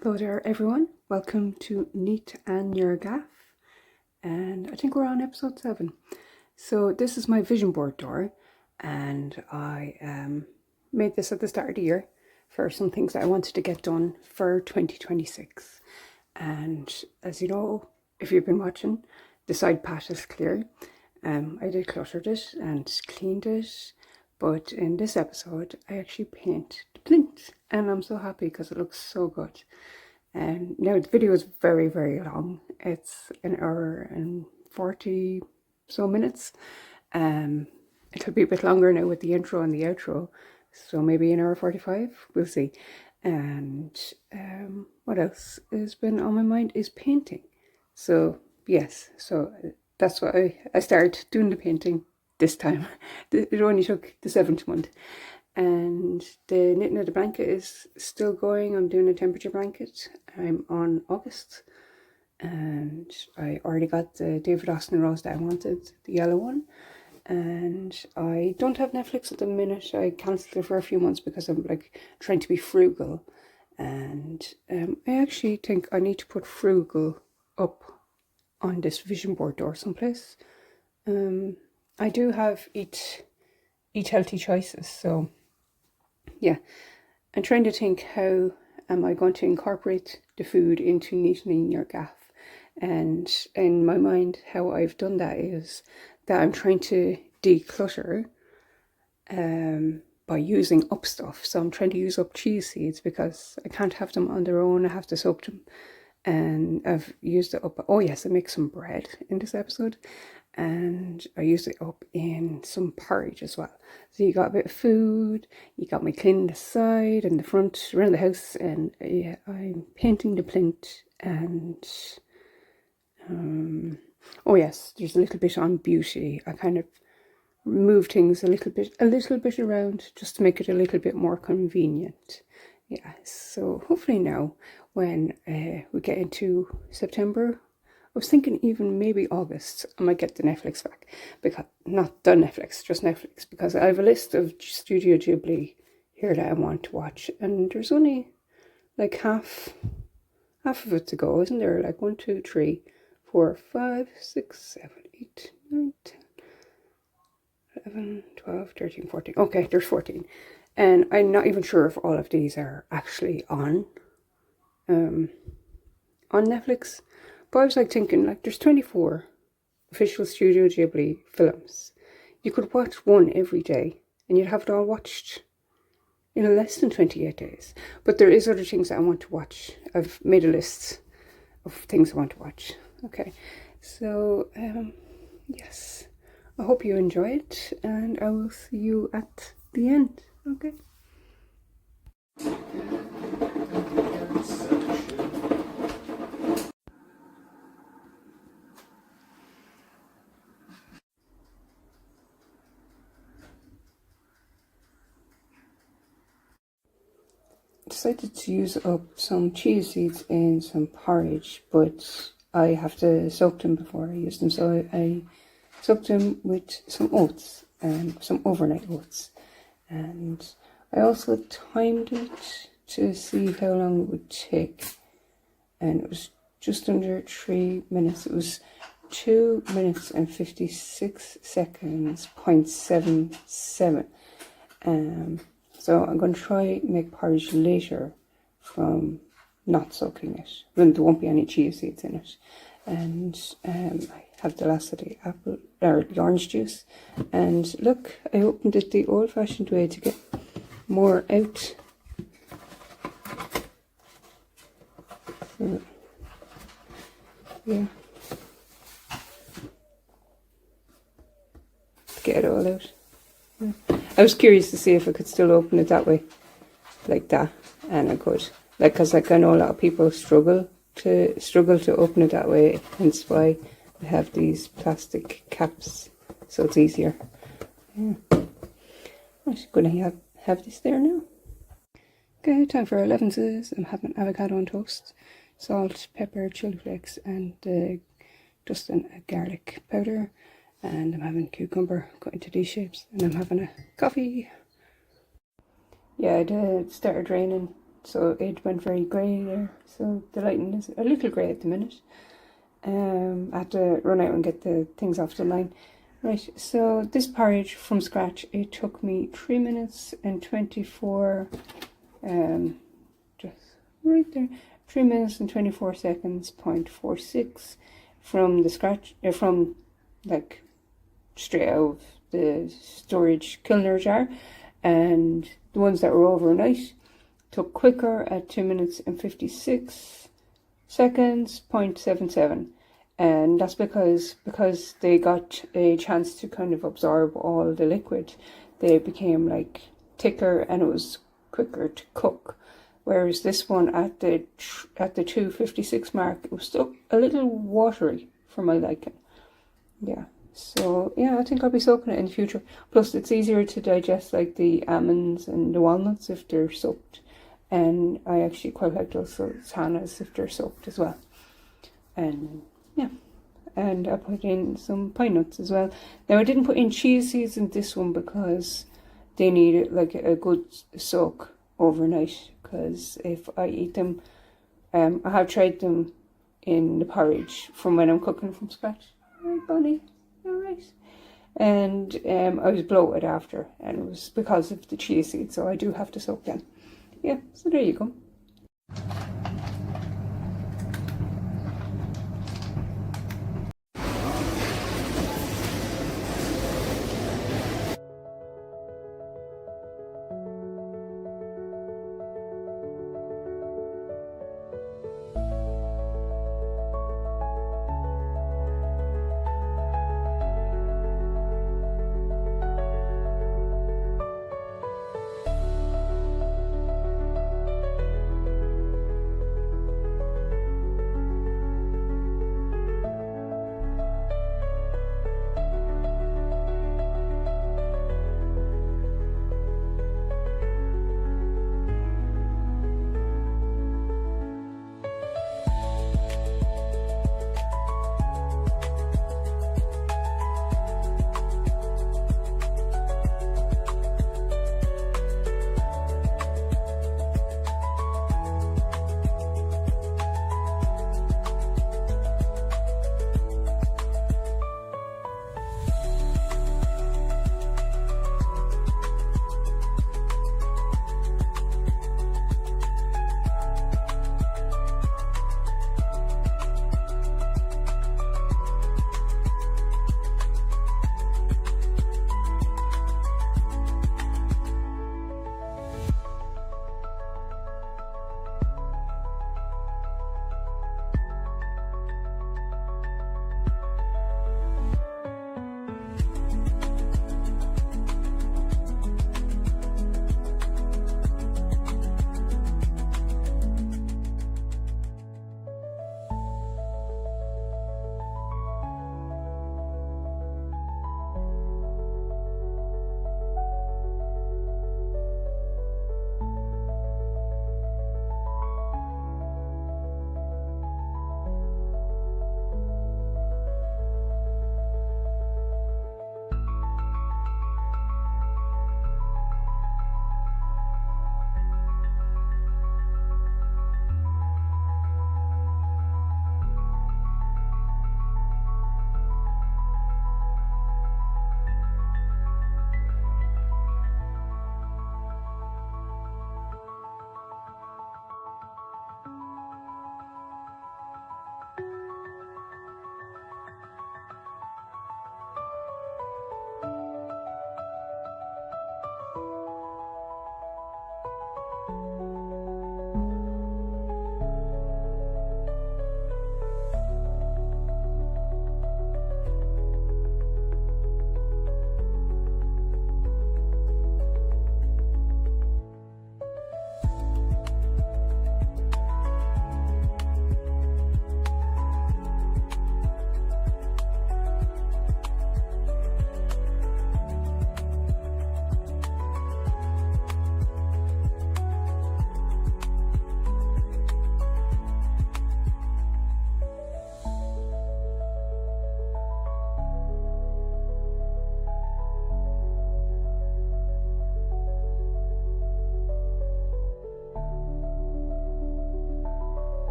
Hello there everyone, welcome to NeatAnn Your Gaff, and I think we're on episode 7. So this is my vision board door, and I made this at the start of the year for some things that I wanted to get done for 2026. And as you know, if you've been watching, the side patch is clear. I decluttered it and cleaned it, but in this episode I actually paint the plinth, and I'm so happy because it looks so good. And now the video is very long. It's an hour and 40 so minutes. It'll be a bit longer now with the intro and the outro, so maybe an hour 45, we'll see. And what else has been on my mind is painting. So yes, so that's why I started doing the painting this time. It only took the 7th month. And the knitting of the blanket is still going. I'm doing a temperature blanket. I'm on August, and I already got the David Austin rose that I wanted, the yellow one. And I don't have Netflix at the minute. I cancelled it for a few months because I'm like trying to be frugal, and I actually think I need to put frugal up on this vision board door someplace. I do have eat healthy choices, so yeah, I'm trying to think, how am I going to incorporate the food into NeatAnn Your Gaff? And in my mind, how I've done that is that I'm trying to declutter by using up stuff. So I'm trying to use up cheese seeds because I can't have them on their own. I have to soak them. And I've used it up. Oh yes, I make some bread in this episode, and I used it up in some porridge as well. So you got a bit of food, you got me cleaning the side and the front around the house, and yeah, I'm painting the plinth. And oh yes, there's a little bit on beauty. I kind of move things a little bit around just to make it a little bit more convenient. Yeah, so hopefully now when we get into September, I was thinking even maybe August, I might get the Netflix back. Because, not the Netflix, just Netflix, because I have a list of Studio Ghibli here that I want to watch, and there's only like half of it to go, isn't there? Like 1, 2, 3, 4, 5, 6, 7, 8, 9, 10, 11, 12, 13, 14. Okay, there's 14. And I'm not even sure if all of these are actually on Netflix. But I was like thinking, like, there's 24 official Studio Ghibli films. You could watch one every day and you'd have it all watched in less than 28 days. But there is other things that I want to watch. I've made a list of things I want to watch. Okay, so yes, I hope you enjoy it, and I will see you at the end. Okay. Decided to use up some chia seeds in some porridge, but I have to soak them before I use them, so I soaked them with some oats, some overnight oats, and I also timed it to see how long it would take, and it was just under 3 minutes. It was 2 minutes and 56 seconds, 0.77. So I'm going to try make porridge later from not soaking it. Well, there won't be any chia seeds in it. And I have the last of the apple, or the orange juice. And look, I opened it the old-fashioned way to get more out. So, yeah. To get it all out. Yeah. I was curious to see if I could still open it that way, like that, and I could. Like, cause like I know a lot of people struggle to open it that way, hence why they have these plastic caps, so it's easier. Yeah. I'm just gonna have this there now. Okay, time for 11s. I'm having avocado on toast, salt, pepper, chili flakes, and just a garlic powder. And I'm having cucumber cut into these shapes, and I'm having a coffee. Yeah, it started raining so it went very grey there. So the lighting is a little grey at the minute. I have to run out and get the things off the line. Right, so this porridge from scratch, it took me 3 minutes and 24, just right there, 3 minutes and 24 seconds, 0.46 from the scratch, from like straight out of the storage Kilner jar, and the ones that were overnight took quicker at 2 minutes and 56 seconds, 0.77. And that's because they got a chance to kind of absorb all the liquid. They became like thicker and it was quicker to cook. Whereas this one at the 2:56 mark, it was still a little watery for my liking. Yeah. So yeah, I think I'll be soaking it in the future. Plus it's easier to digest like the almonds and the walnuts if they're soaked. And I actually quite like those sultanas if they're soaked as well. And yeah, and I put in some pine nuts as well. Now I didn't put in chia seeds in this one because they need like a good soak overnight. Because if I eat them, I have tried them in the porridge from when I'm cooking from scratch. Alright, Bonnie, alright. And I was bloated after, and it was because of the chia seeds, so I do have to soak them. Yeah, so there you go.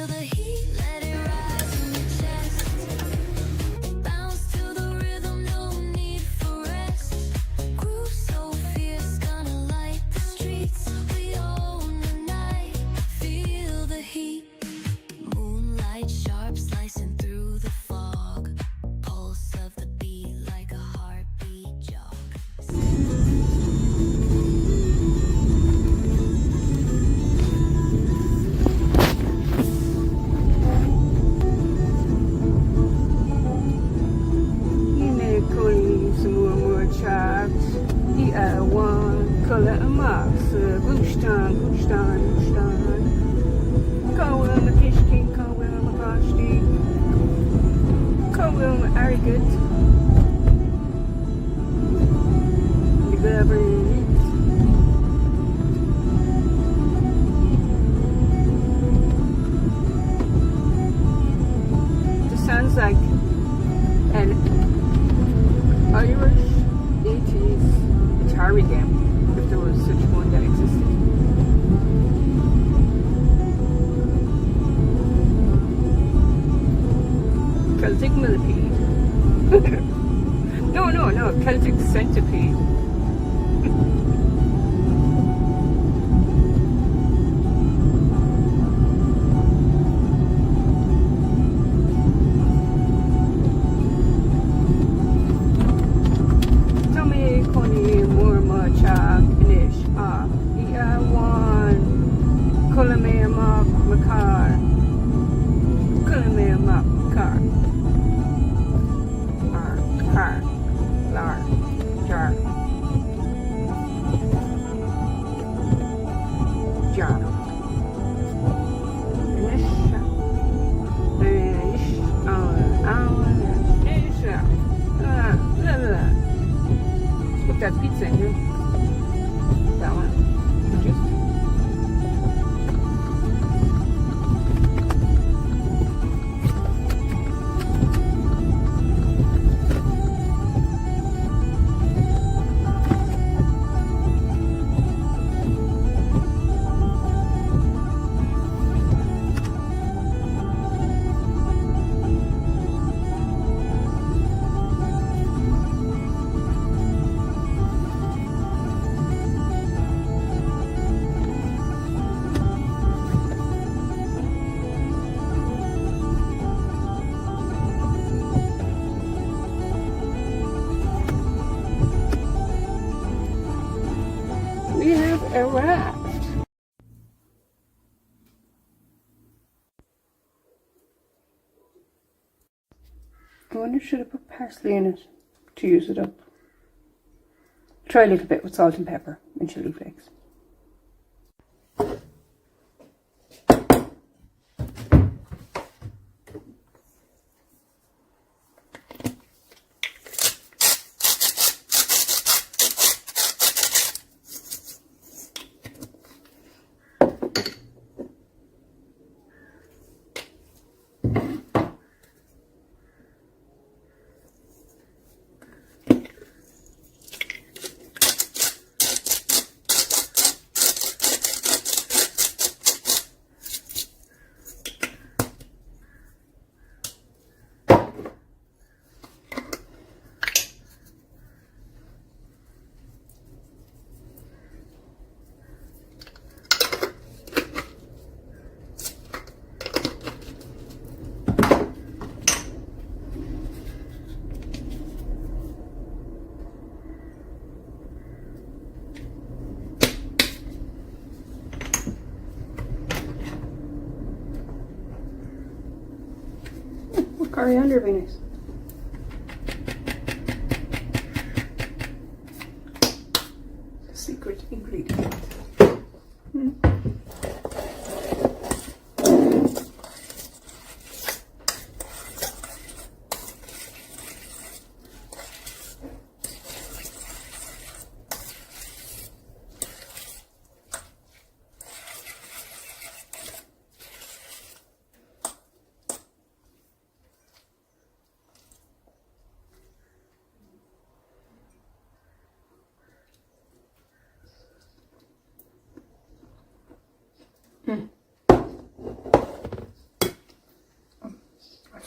Feel the heat, let it rise in your chest. Bounce to the rhythm, no need for rest. Groove so fierce, gonna light the streets. We own the night, feel the heat. Moonlight sharp slicing through the fog. Pulse of the beat like a heartbeat jog. one color and marks, Gushtan, Kawil Makishki, Kawil Makashti, Kawil Arigat, the Gabri. This sounds like an Irish 80s Atari game, if there was such one that existed. Celtic millipede. no, Celtic centipede. That pizza in here. That one. Just. We have arrived. I wonder should I put parsley in it to use it up. Try a little bit with salt and pepper and chili flakes. Coriander would be nice. The secret ingredient.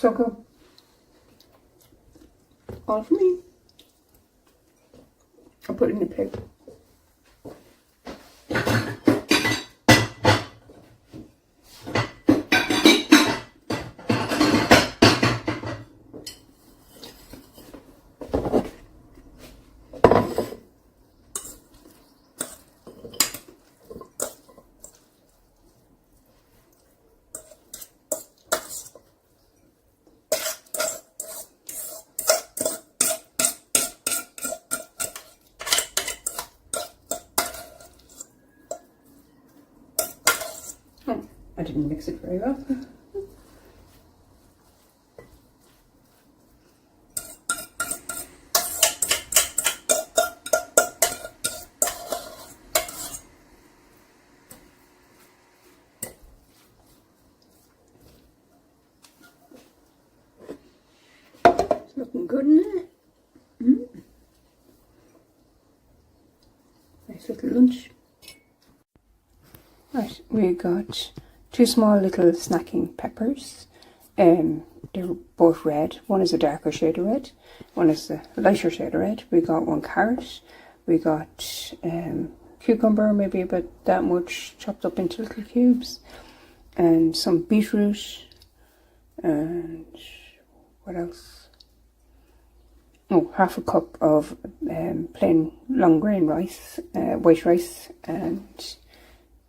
So good. All for me. I'll put it in the plate. Oh, I didn't mix it very well. It's looking good in there. Nice little lunch. Right, we got 2 small little snacking peppers. They're both red. One is a darker shade of red, one is a lighter shade of red. We got 1 carrot. We got cucumber, maybe about that much, chopped up into little cubes, and some beetroot, and what else? Oh, half a cup of plain long grain rice, white rice, and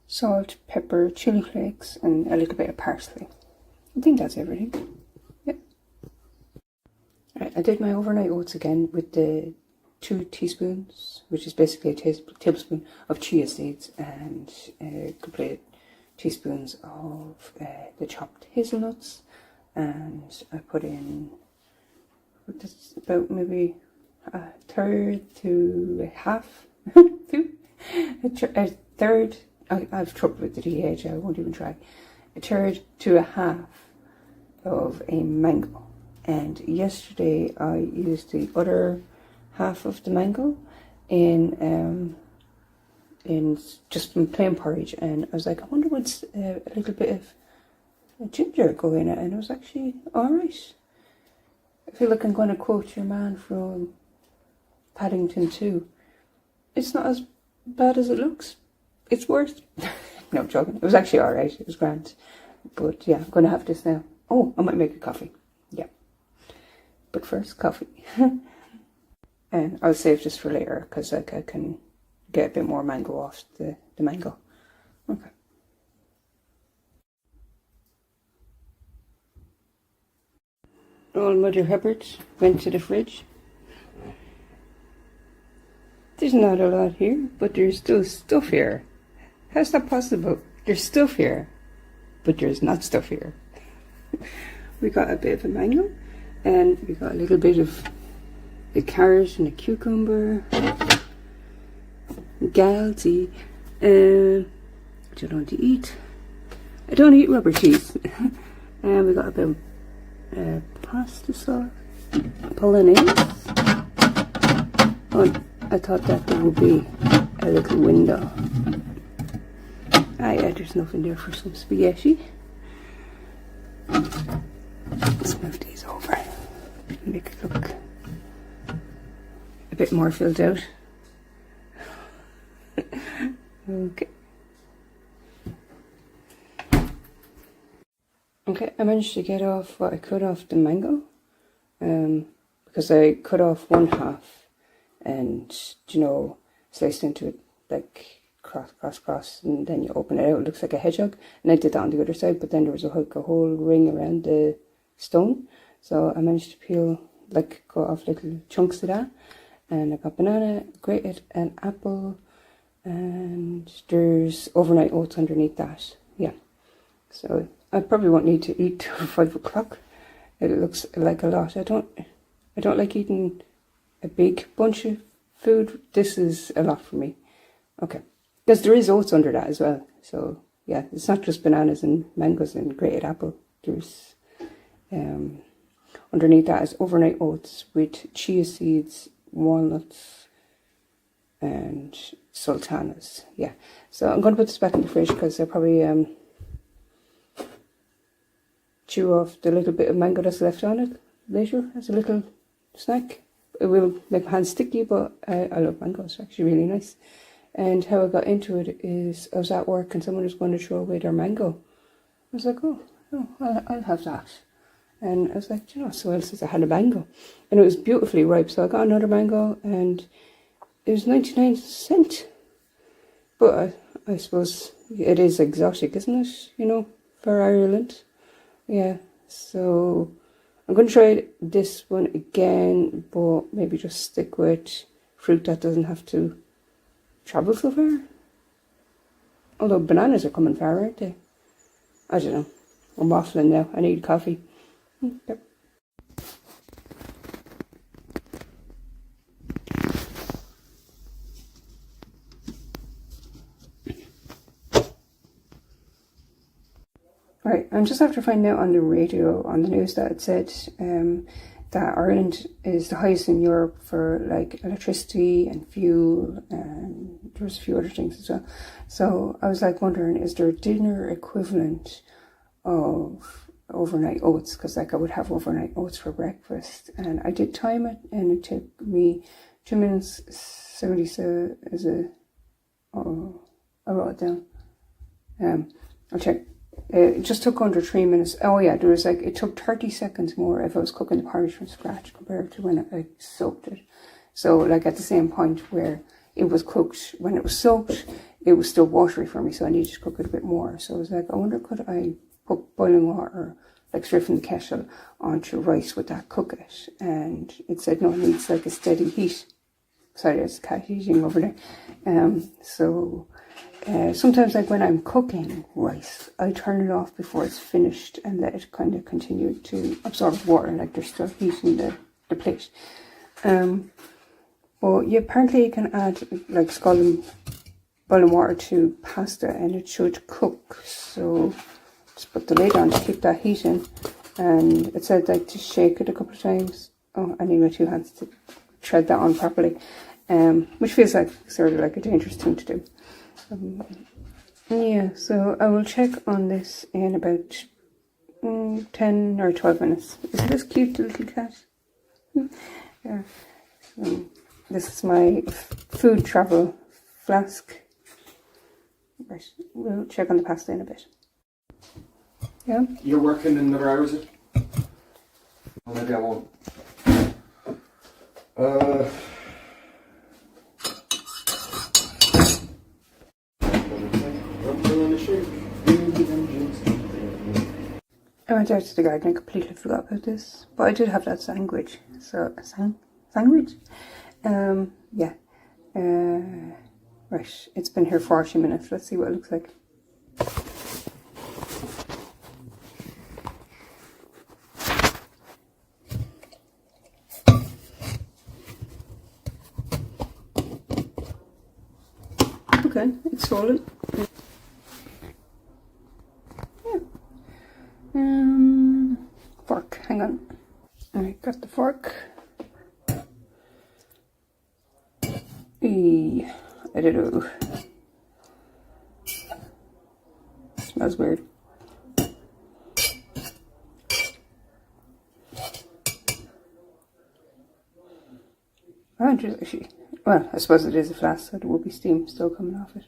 salt, pepper, chili flakes, and a little bit of parsley. I think that's everything. Yep. Right, I did my overnight oats again with the 2 teaspoons, which is basically a tablespoon of chia seeds, and complete teaspoons of the chopped hazelnuts, and I put in about maybe a third to a half, a third. I've trouble with the DH, I won't even try. A third to a half of a mango. And yesterday I used the other half of the mango in just plain porridge, and I was like, I wonder what's a little bit of ginger go in it, and it was actually alright. I feel like I'm going to quote your man from Paddington 2. It's not as bad as it looks. It's worse. No, I'm joking. It was actually alright. It was grand. But yeah, I'm going to have this now. Oh, I might make a coffee. Yeah. But first, coffee. And I'll save this for later, because I can get a bit more mango off the mango. Okay. Old Mother Hubbard went to the fridge. There's not a lot here, but there's still stuff here. How's that possible? There's stuff here, but there's not stuff here. We got a bit of a mango, and we got a little bit of the carrot and the cucumber. Galty. Which I don't eat. I don't eat rubber cheese. And we got a bit of pasta sauce. Polonaise. Oh, I thought that there would be a little window. Ah yeah, there's nothing there for some spaghetti. Let's move these over. Make it look a bit more filled out. Okay. Okay, I managed to get off what I could off the mango. Because I cut off 1/2 and, sliced into it like cross, and then you open it out, it looks like a hedgehog. And I did that on the other side, but then there was a whole ring around the stone. So I managed to go off little chunks of that. And I got banana, grated an apple, and there's overnight oats underneath that. Yeah. So I probably won't need to eat till 5 o'clock. It looks like a lot. I don't like eating a big bunch of food. This is a lot for me. Okay. Because there is oats under that as well. So yeah, it's not just bananas and mangoes and grated apple. There's underneath that is overnight oats with chia seeds, walnuts, and sultanas. Yeah. So I'm going to put this back in the fridge because I probably chew off the little bit of mango that's left on it later as a little snack. It will make my hands sticky, but I love mango. It's actually really nice. And how I got into it is I was at work and someone was going to throw away their mango. I was like, oh I'll have that. And I was like, you know, so else since I had a mango. And it was beautifully ripe. So I got another mango and it was 99¢. But I suppose it is exotic, isn't it? You know, for Ireland. Yeah, so I'm going to try this one again, but maybe just stick with fruit that doesn't have to travel so far. Although bananas are coming far, aren't they? I don't know. I'm waffling now. I need coffee. Yep. Right, I'm just after finding out on the radio, on the news, that it said that Ireland is the highest in Europe for like electricity and fuel, and there's a few other things as well. So I was like wondering, is there a dinner equivalent of overnight oats? Because like I would have overnight oats for breakfast, and I did time it, and it took me 2 minutes 70. So as a I wrote it down. I'll check. It just took under 3 minutes. Oh yeah, there was like, it took 30 seconds more if I was cooking the porridge from scratch compared to when I soaked it. So like at the same point where it was cooked, when it was soaked, it was still watery for me, so I needed to cook it a bit more. So I was like, I wonder, could I put boiling water, like straight from the kettle, onto rice, would that cook it? And it said no, it needs like a steady heat. Sorry, there's a cat eating over there. Sometimes like when I'm cooking rice, I turn it off before it's finished and let it kind of continue to absorb water, like there's still heat in the plate. But yeah, apparently you can add like scalding boiling water to pasta and it should cook. So just put the lid on to keep that heat in. And it said like to shake it a couple of times. Oh, I need my 2 hands to thread that on properly. Which feels like sort of like a dangerous thing to do. Yeah, so I will check on this in about 10 or 12 minutes. Isn't this cute little cat? Yeah. So this is my food travel flask. Right, we'll check on the pasta in a bit. Yeah? You're working in another hour, is it? Maybe I won't. I went out to the garden and completely forgot about this, but I did have that sandwich. So, sandwich? Yeah. Right, it's been here 40 minutes. Let's see what it looks like. Okay, it's swollen. Fork, hang on. I got the fork. I don't know. Smells weird. Oh, actually, well, I suppose it is a flask, so there will be steam still coming off it.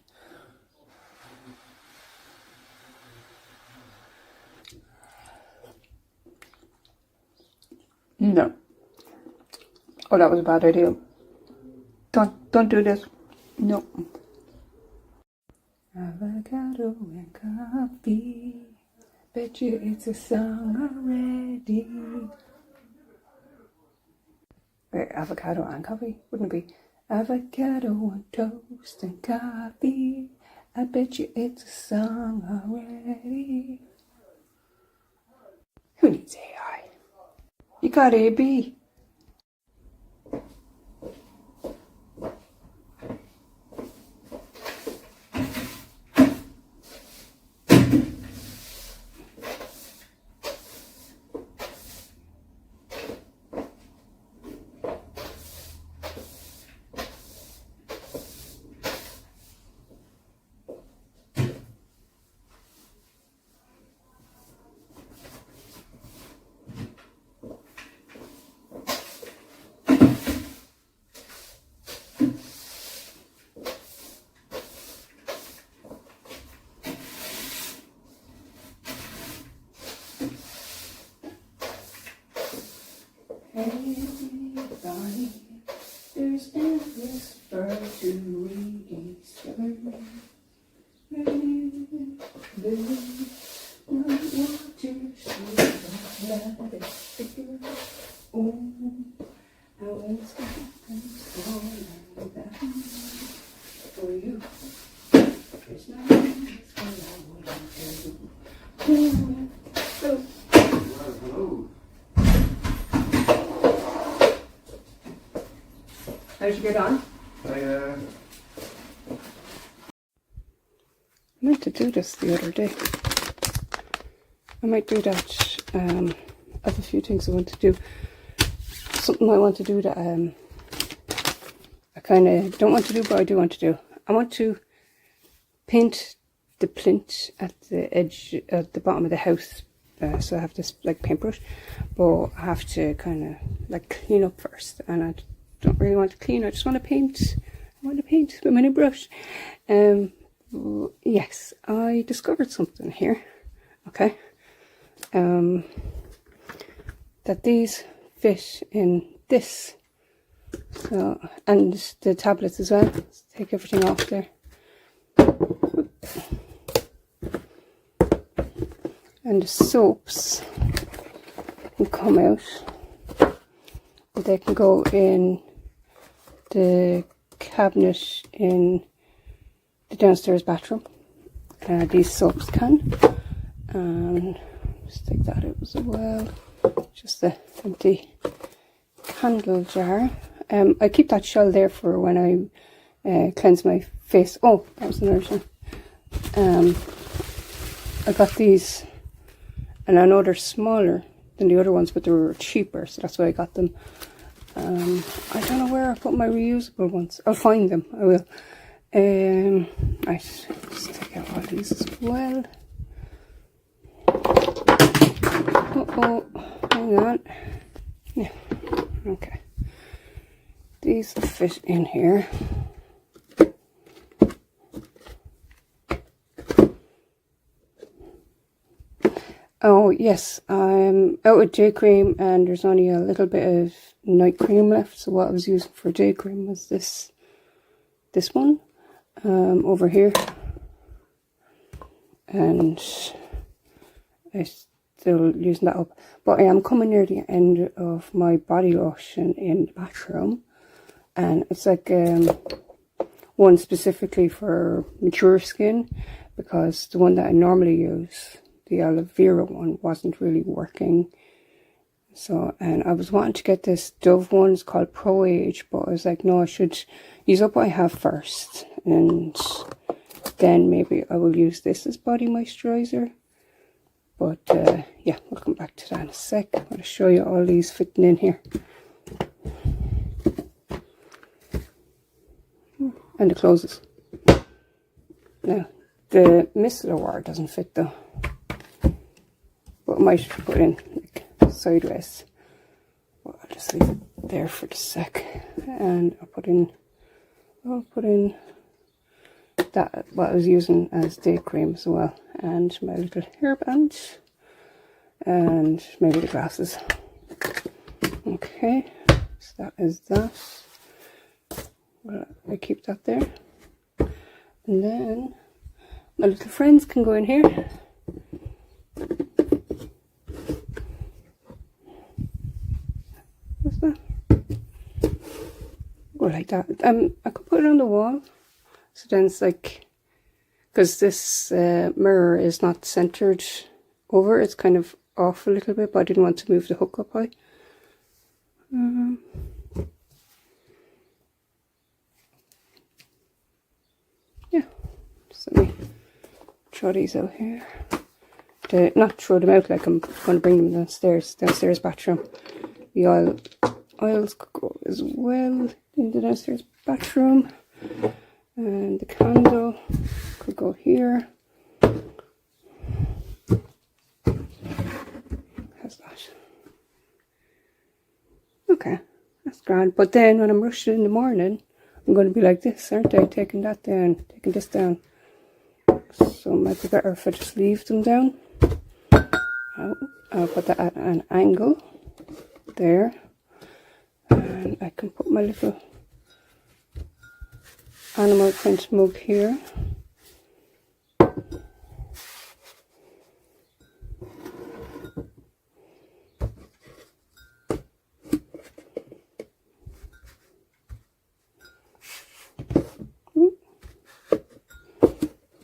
No. Oh, that was a bad idea. Don't do this. No. Avocado and coffee. Bet you it's a song already. Wait, avocado and coffee? Wouldn't it be avocado on toast and coffee? I bet you it's a song already. Who needs AI? You got AB. Everybody, there's endless fur to rediscover. For you, there's nothing I wouldn't do. Hello. How'd you get on? I meant to do this the other day. I might do that. I have a few things I want to do. Something I want to do that I kind of don't want to do, but I do want to do. I want to paint the plinth at the edge, at the bottom of the house. So I have this like paintbrush, but I have to kind of like clean up first, and I don't really want to clean. I just want to paint. I want to paint with my new brush. Yes, I discovered something here. Okay. That these fit in this. So, and the tablets as well. Let's take everything off there. And the soaps can come out. They can go in the cabinet in the downstairs bathroom. These soaps can. And just take that out as well. Just the empty candle jar. I keep that shell there for when I cleanse my face. Oh, that was another thing. I got these, and I know they're smaller than the other ones, but they were cheaper, so that's why I got them. I don't know where I put my reusable ones. I'll find them. I will. Right, just take out all these as well. Uh-oh, hang on. Yeah, okay. These fit in here. Oh yes, I'm out with day cream and there's only a little bit of night cream left. So what I was using for day cream was this one over here, and I'm still using that up. But I am coming near the end of my body lotion in the bathroom, and it's like one specifically for mature skin, because the one that I normally use, the aloe vera one, wasn't really working. So, and I was wanting to get this Dove one. It's called Pro Age, but I was like, no, I should use up what I have first, and then maybe I will use this as body moisturizer. But yeah, we'll come back to that in a sec. I'm going to show you all these fitting in here. And the closes. Now, the micellar wire doesn't fit though, but I might put in like sideways. Well, I'll just leave it there for the sec, and I'll put in that what I was using as day cream as well, and my little hairband, and maybe the glasses. Okay, so that is that. Well, I keep that there, and then my little friends can go in here. What's that? Go like that. I could put it on the wall, so then it's like, because this mirror is not centered over, it's kind of off a little bit, but I didn't want to move the hook up high. Yeah, just let me throw these out here. Not throw them out like I'm going to bring them downstairs bathroom. The oils could go as well in the downstairs bathroom, and the candle could go here. How's that? Okay, that's grand. But then when I'm rushing in the morning, I'm going to be like this, aren't I? Taking that down, taking this down. So it might be better if I just leave them down. I'll put that at an angle there. And I can put my little animal print mug here.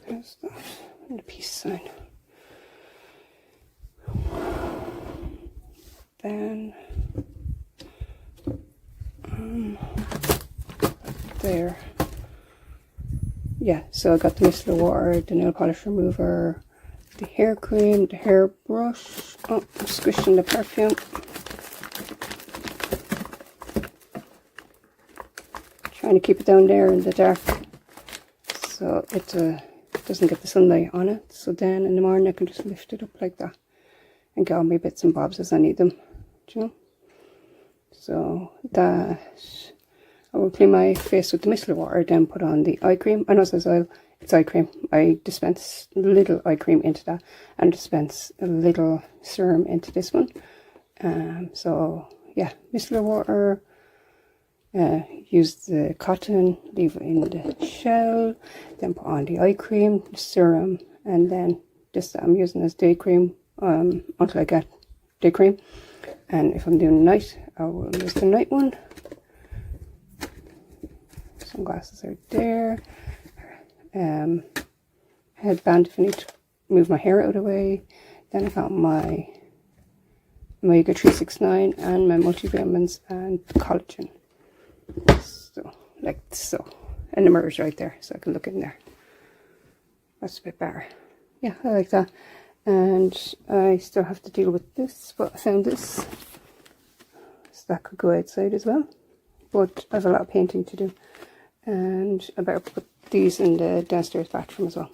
There's that, and the peace sign. Then there. Yeah, so I got the micellar water, the nail polish remover, the hair cream, the hair brush. Oh, I'm squishing the perfume. Trying to keep it down there in the dark so it doesn't get the sunlight on it. So then in the morning I can just lift it up like that and get all my bits and bobs as I need them. Do you know? So that I will clean my face with the micellar water, then put on the eye cream. I know it says oil, it's eye cream. I dispense a little eye cream into that and dispense a little serum into this one. So yeah, micellar water, use the cotton, leave it in the shell, then put on the eye cream, the serum, and then this that I'm using as day cream until I get day cream. And if I'm doing night, I will use the night one. Sunglasses are there. Headband if I need to move my hair out of the way. Then I got my Omega 369 and my multivitamins and collagen. So, like so. And the mirror's right there, so I can look in there. That's a bit better. Yeah, I like that. And I still have to deal with this, but I found this. So that could go outside as well. But I have a lot of painting to do. And I better put these in the downstairs bathroom as well.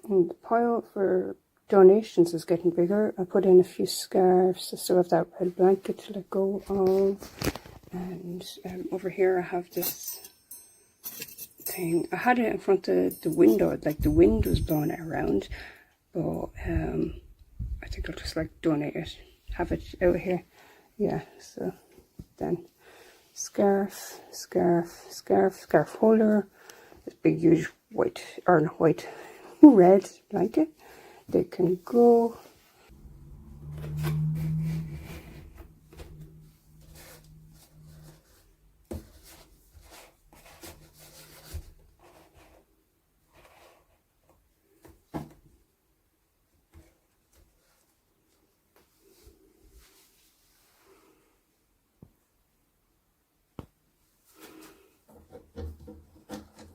And the pile for donations is getting bigger. I put in a few scarves. I still have that red blanket to let go of. And over here I have this thing. I had it in front of the window, like the wind was blowing it around. But I think I'll just like donate it. Have it out here. Yeah, so then scarf holder, this big huge white, or not white, red blanket. They can go.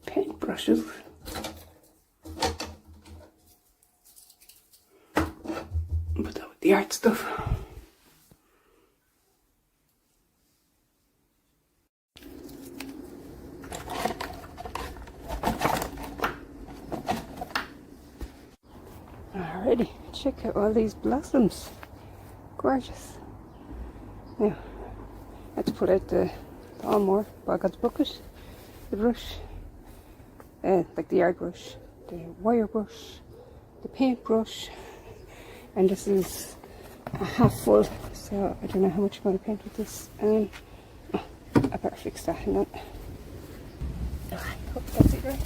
Paintbrushes. Put that with the art stuff. Alrighty, check out all these blossoms. Gorgeous. Now, I had to put out the lawnmower, but I got the bucket, the brush, like the yard brush, the wire brush, the paint brush, and this is a half full, so I don't know how much I'm going to paint with this. I better fix that. Hang on. I hope that's it right.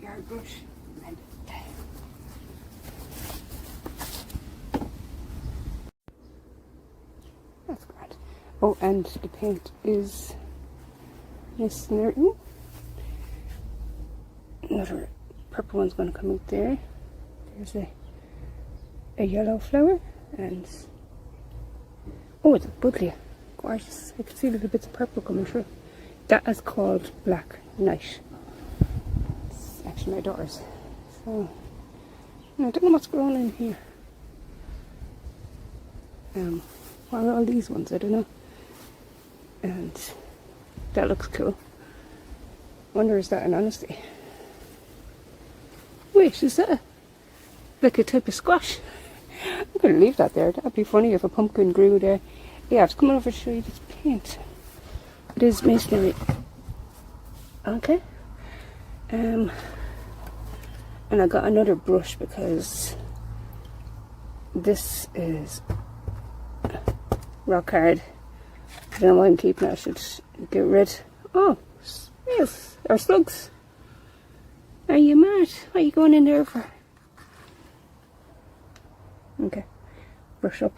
Yard brush and that's great. Oh, and the paint is nice and there. Another purple one's going to come out there. There's a yellow flower, and oh, it's a buddleia. Gorgeous. I can see little bits of purple coming through. That is called Black Night. It's actually my daughter's. So I don't know what's growing in here. What are all these ones? I don't know. And that looks cool. Wonder, is that an honesty? Wait, is that like a type of squash? I'm gonna leave that there. That'd be funny if a pumpkin grew there. Yeah, I was coming over to show you this paint. It is masonry. Okay. And I got another brush because this is rock hard. I don't know why I'm keeping it. I should get rid. Oh, snails or slugs. Are you mad? What are you going in there for? Okay, brush up.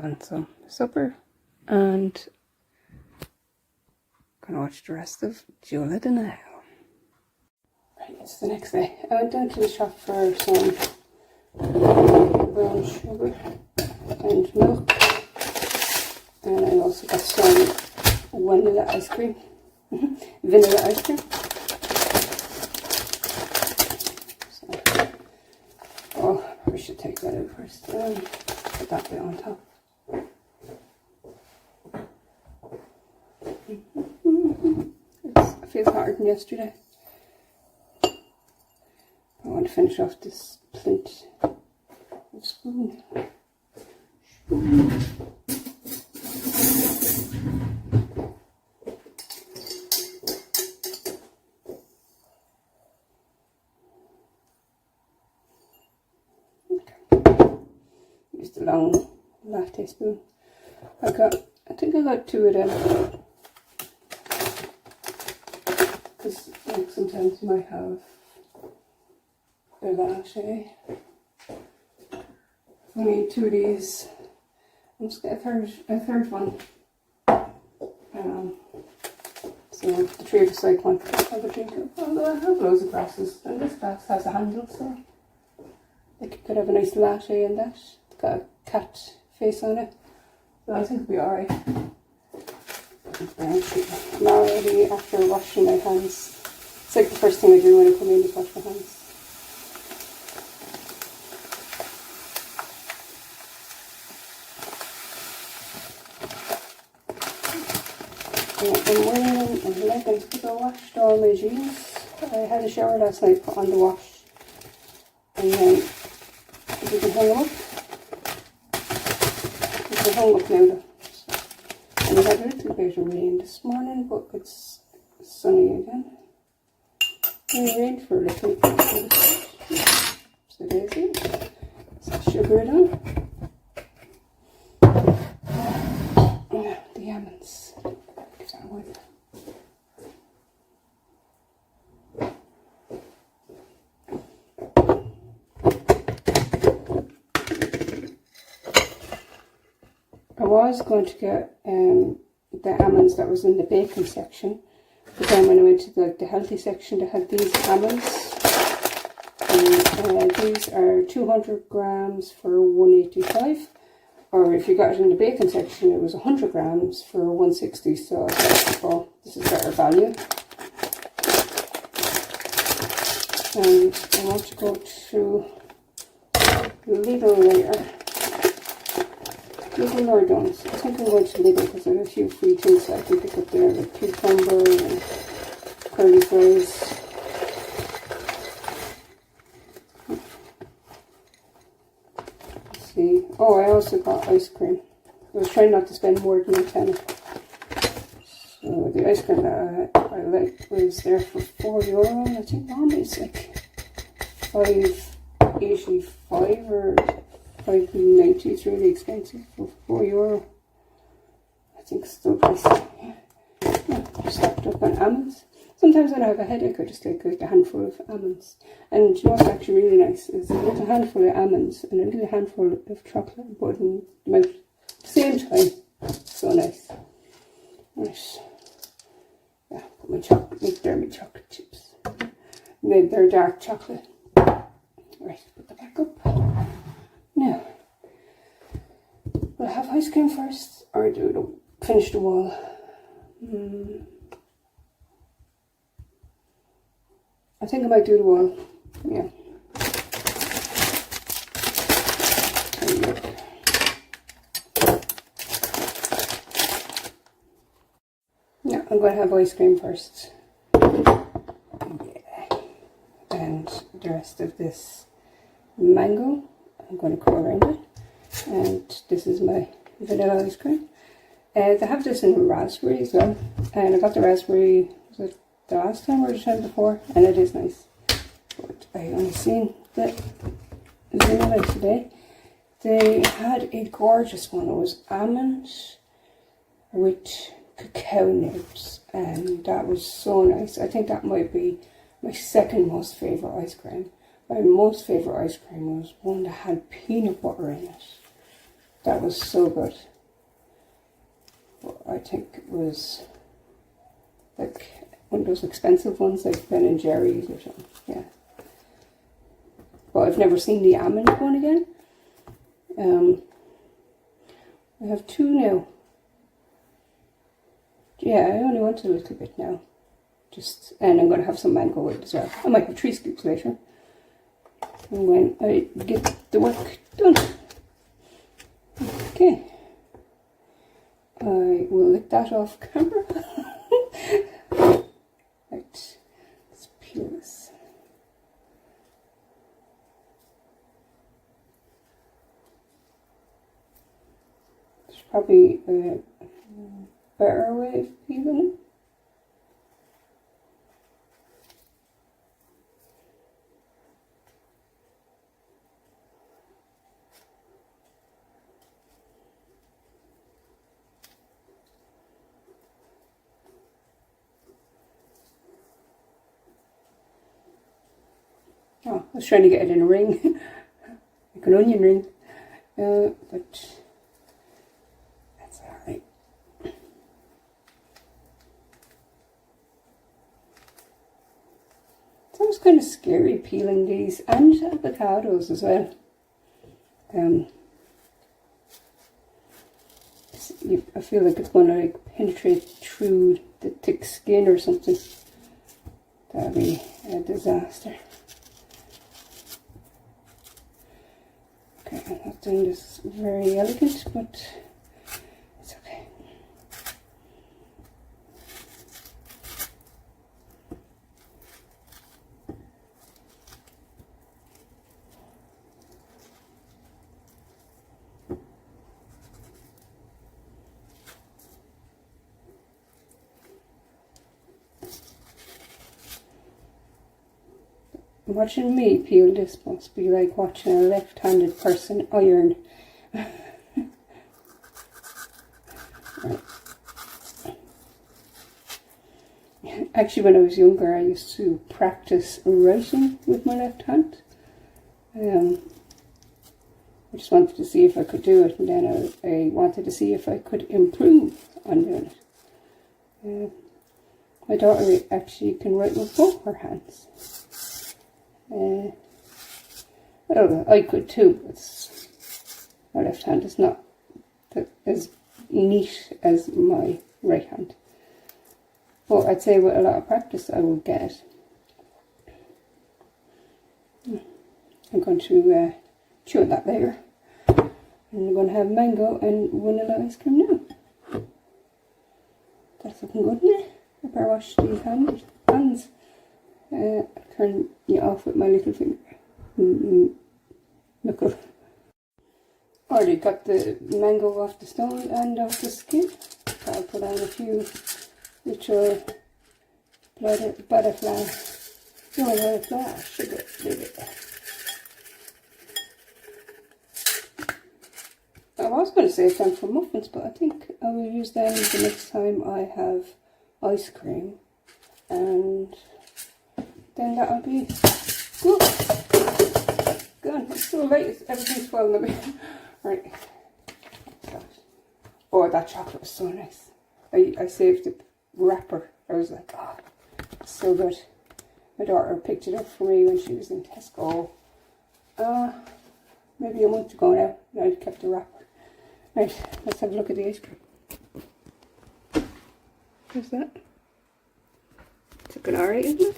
having some supper and gonna watch the rest of Jula the Now. Right, it's the next day. I went down to the shop for some brown sugar and milk, and I also got some vanilla ice cream. Vanilla ice cream. So, oh, we should take that out first. Put that bit on top. It feels harder than yesterday. I want to finish off this plinth spoon. Use the long latte spoon. I think I got 2 of them. Because like, sometimes you might have a latte. I need 2 of these. I'm just get a third one. So the 3 of us like one. Have a drink of. Although I have loads of glasses, and this glass has a handle, so like you could have a nice latte in that. It's got a cat face on it, so I think it'll be alright. I'm already after washing my hands. It's like the first thing I do when I come in is wash my hands. I'm wearing leggings because I washed all my jeans. I had a shower last night, put on the wash, and then you can hang them up. You can hang up now though. And we had a little bit of rain this morning, but it's sunny again. And rain for a little bit. So there's it. Let's sugar it on. The almonds. Give that a whirl. I was going to get the almonds that was in the bacon section, but then when I went to the healthy section, they had these almonds. And these are 200 grams for $1.85, or if you got it in the bacon section, it was 100 grams for $1.60. So I thought, oh, this is better value. And I want to go to Lidl later. Lidl or Don'ts. I think I'm going to Lidl because I have a few free things that I can pick up there, like cucumber and curly fries. Let's see. Oh, I also got ice cream. I was trying not to spend more than $10. So the ice cream that I liked was there for €4. I think normally it's like $5.85 or $5.90. It's really expensive for €4. I think it's still pricey. Yeah, I'm stocked up on almonds. Sometimes when I have a headache, I just take like a handful of almonds. And you know what's actually really nice is a little handful of almonds and a little handful of chocolate and put it in the mouth at the same time. So nice. Right. Yeah, put my chocolate, make there my chocolate chips. Made their dark chocolate. Right, put that back up. Now, will I have ice cream first or finish the wall? I think I might do the wall. Yeah. Yeah, I'm going to have ice cream first. Yeah. And the rest of this mango, I'm going to pour around it. And this is my vanilla ice cream. They have this in raspberry as well. And I got the raspberry, was it the last time or the time before? And it is nice. But I only seen the vanilla today. They had a gorgeous one. It was almond with cacao nibs, and that was so nice. I think that might be my second most favourite ice cream. My most favourite ice cream was one that had peanut butter in it. That was so good. Well, I think it was like one of those expensive ones, like Ben and Jerry's or something. Yeah. But I've never seen the almond one again. I have 2 now. Yeah, I only want a little bit now. And I'm going to have some mango with it as well. I might have 3 scoops later. And when I get the work done. Okay. I will lick that off camera. Right. Let's peel this. There's probably a better way of peeling it. Oh, I was trying to get it in a ring, like an onion ring, but that's alright. It's always kind of scary peeling these, and avocados as well. I feel like it's going to like penetrate through the thick skin or something. That'll be a disaster. Okay, I'm not doing this very elegant, but it's okay. Watching me peel this must be like watching a left-handed person iron. Right. Actually, when I was younger, I used to practice writing with my left hand. I just wanted to see if I could do it, and then I wanted to see if I could improve on doing it. My daughter actually can write with both her hands. Well, I could too, but my left hand is not as neat as my right hand. But I'd say with a lot of practice I will get it. I'm going to chew on that later. And I'm going to have mango and vanilla ice cream now. That's looking good, isn't it? I better wash these hands. Turn you off with my little finger. Knuckle. Already got the mango off the stone and off the skin. I'll put on a few little butterfly. No, butterfly sugar. Leave it. I was going to save them for muffins, but I think I will use them the next time I have ice cream, and then that'll be good. God, it's so late, everything's falling a bit. Right. Oh, that chocolate was so nice. I saved the wrapper. I was like, oh, it's so good. My daughter picked it up for me when she was in Tesco. Maybe a month ago now, and I kept the wrapper. Right, let's have a look at the ice cream. What's that? It's looking alright, isn't it?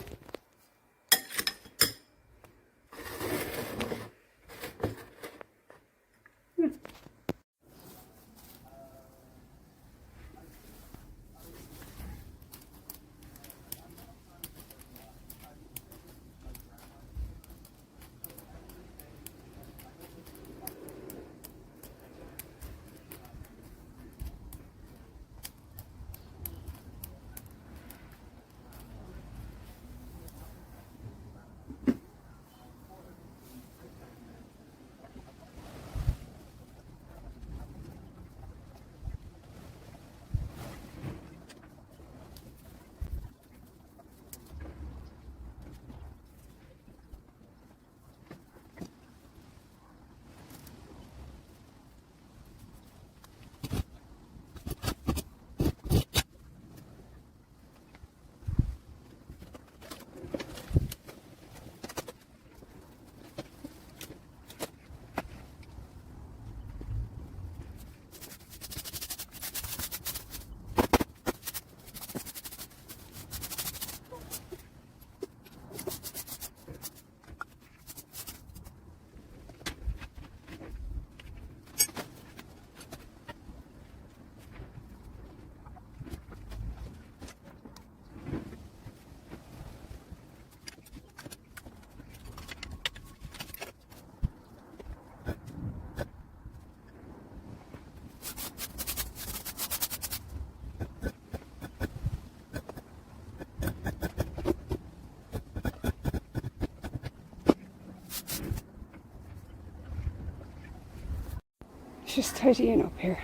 just tidying up here.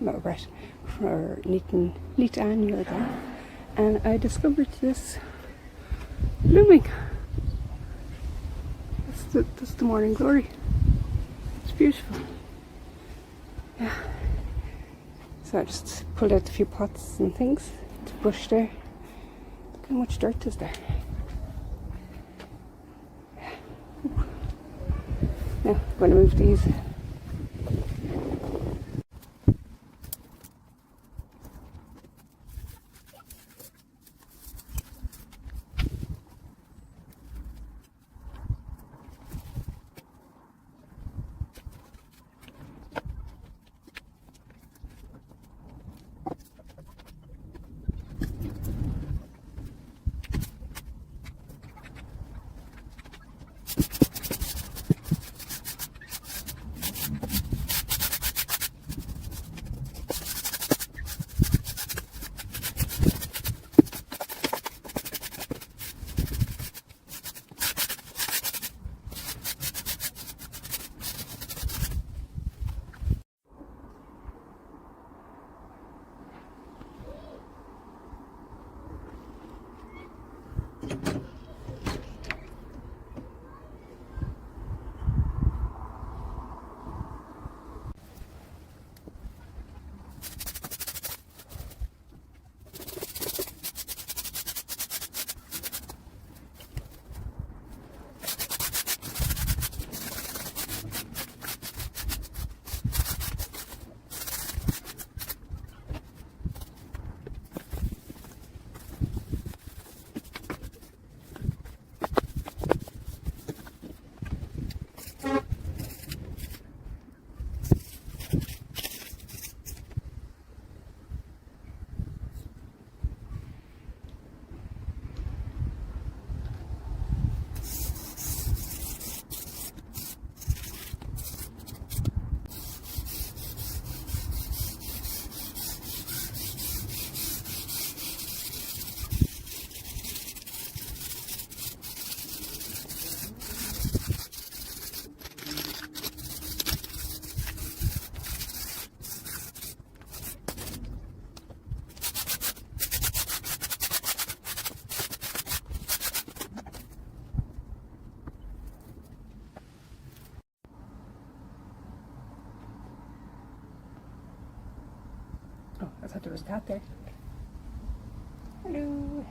I'm out of breath for NeatAnn Your Gaff, and I discovered this blooming. That's the morning glory. It's beautiful. Yeah. So I just pulled out a few pots and things to bush there. Look how much dirt is there. Yeah. Now I'm going to move these. Oh, I thought there was a cat there. Hello.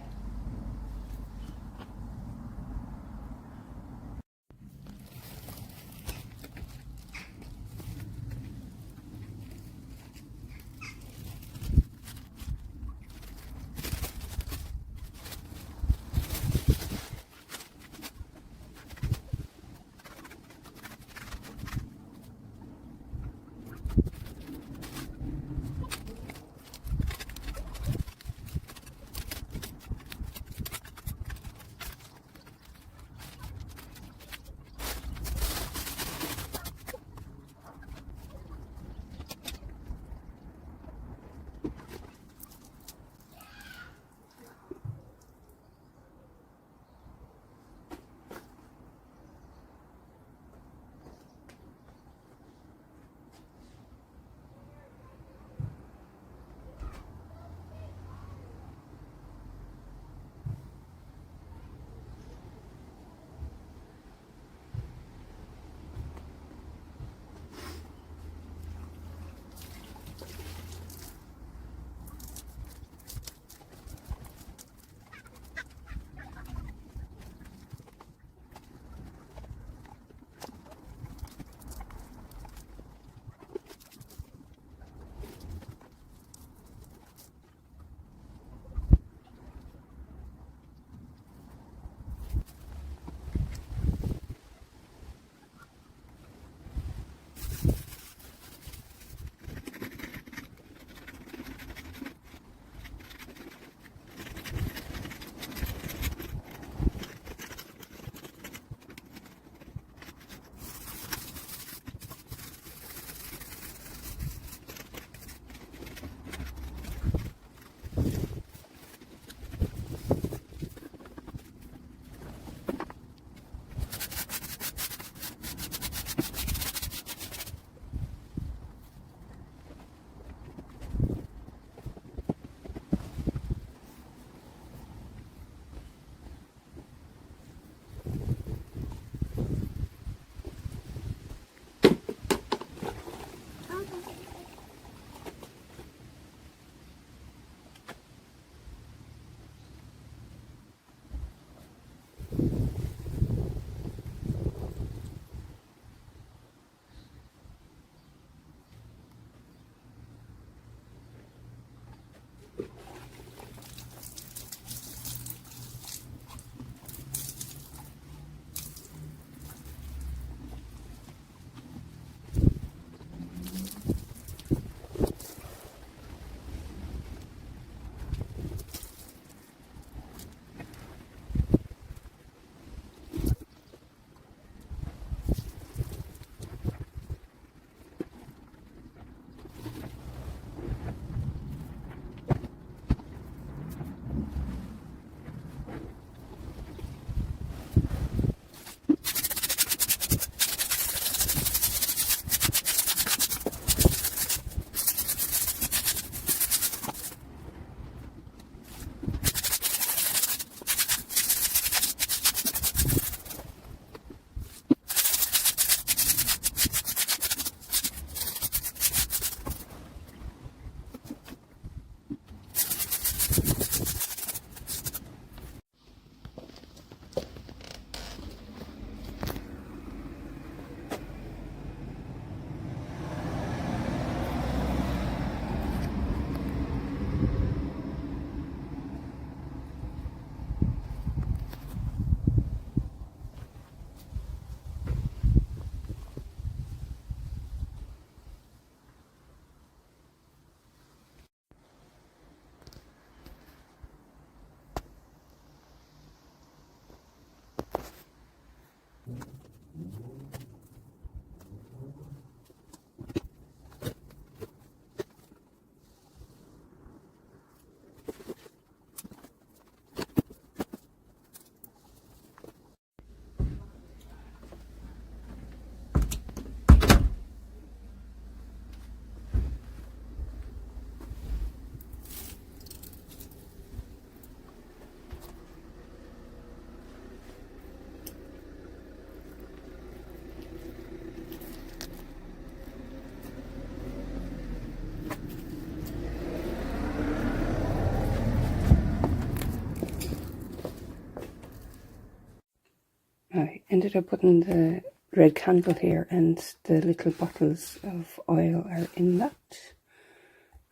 ended up putting the red candle here, and the little bottles of oil are in that.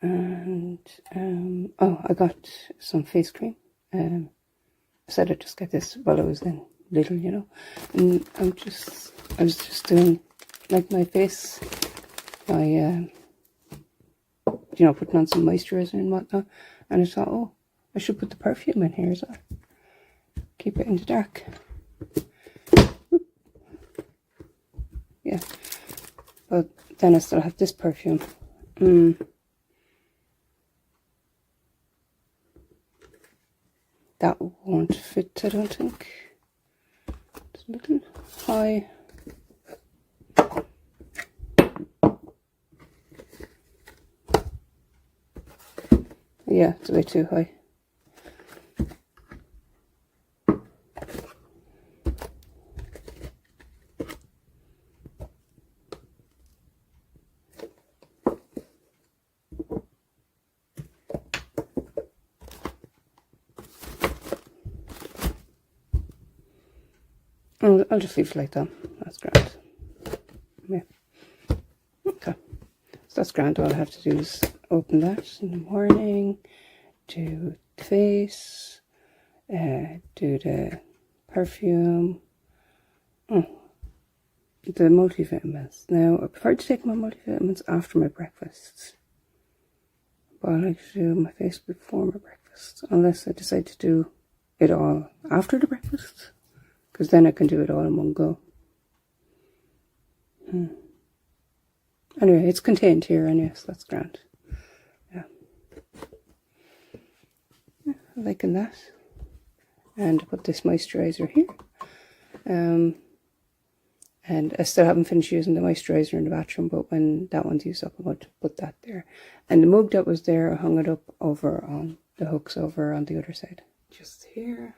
And oh, I got some face cream. I said I'd just get this while I was in Lidl, you know. And I was just doing like my face, my you know, putting on some moisturizer and whatnot. And I thought, oh, I should put the perfume in here as well. Keep it in the dark. Yeah, but then I still have this perfume. That won't fit, I don't think. It's a little high. Yeah, it's a bit too high. I'll just leave it like that. That's grand. Yeah. Okay. So that's grand. All I have to do is open that in the morning, do the face, do the perfume, the multivitamins. Now, I prefer to take my multivitamins after my breakfast, but I like to do my face before my breakfast, unless I decide to do it all after the breakfast, because then I can do it all in one go. Anyway, it's contained here anyway, so that's grand. Yeah. I'm liking that. And I put this moisturiser here. And I still haven't finished using the moisturiser in the bathroom, but when that one's used up, I'm going to put that there. And the mug that was there, I hung it up over on the hooks over on the other side. Just here.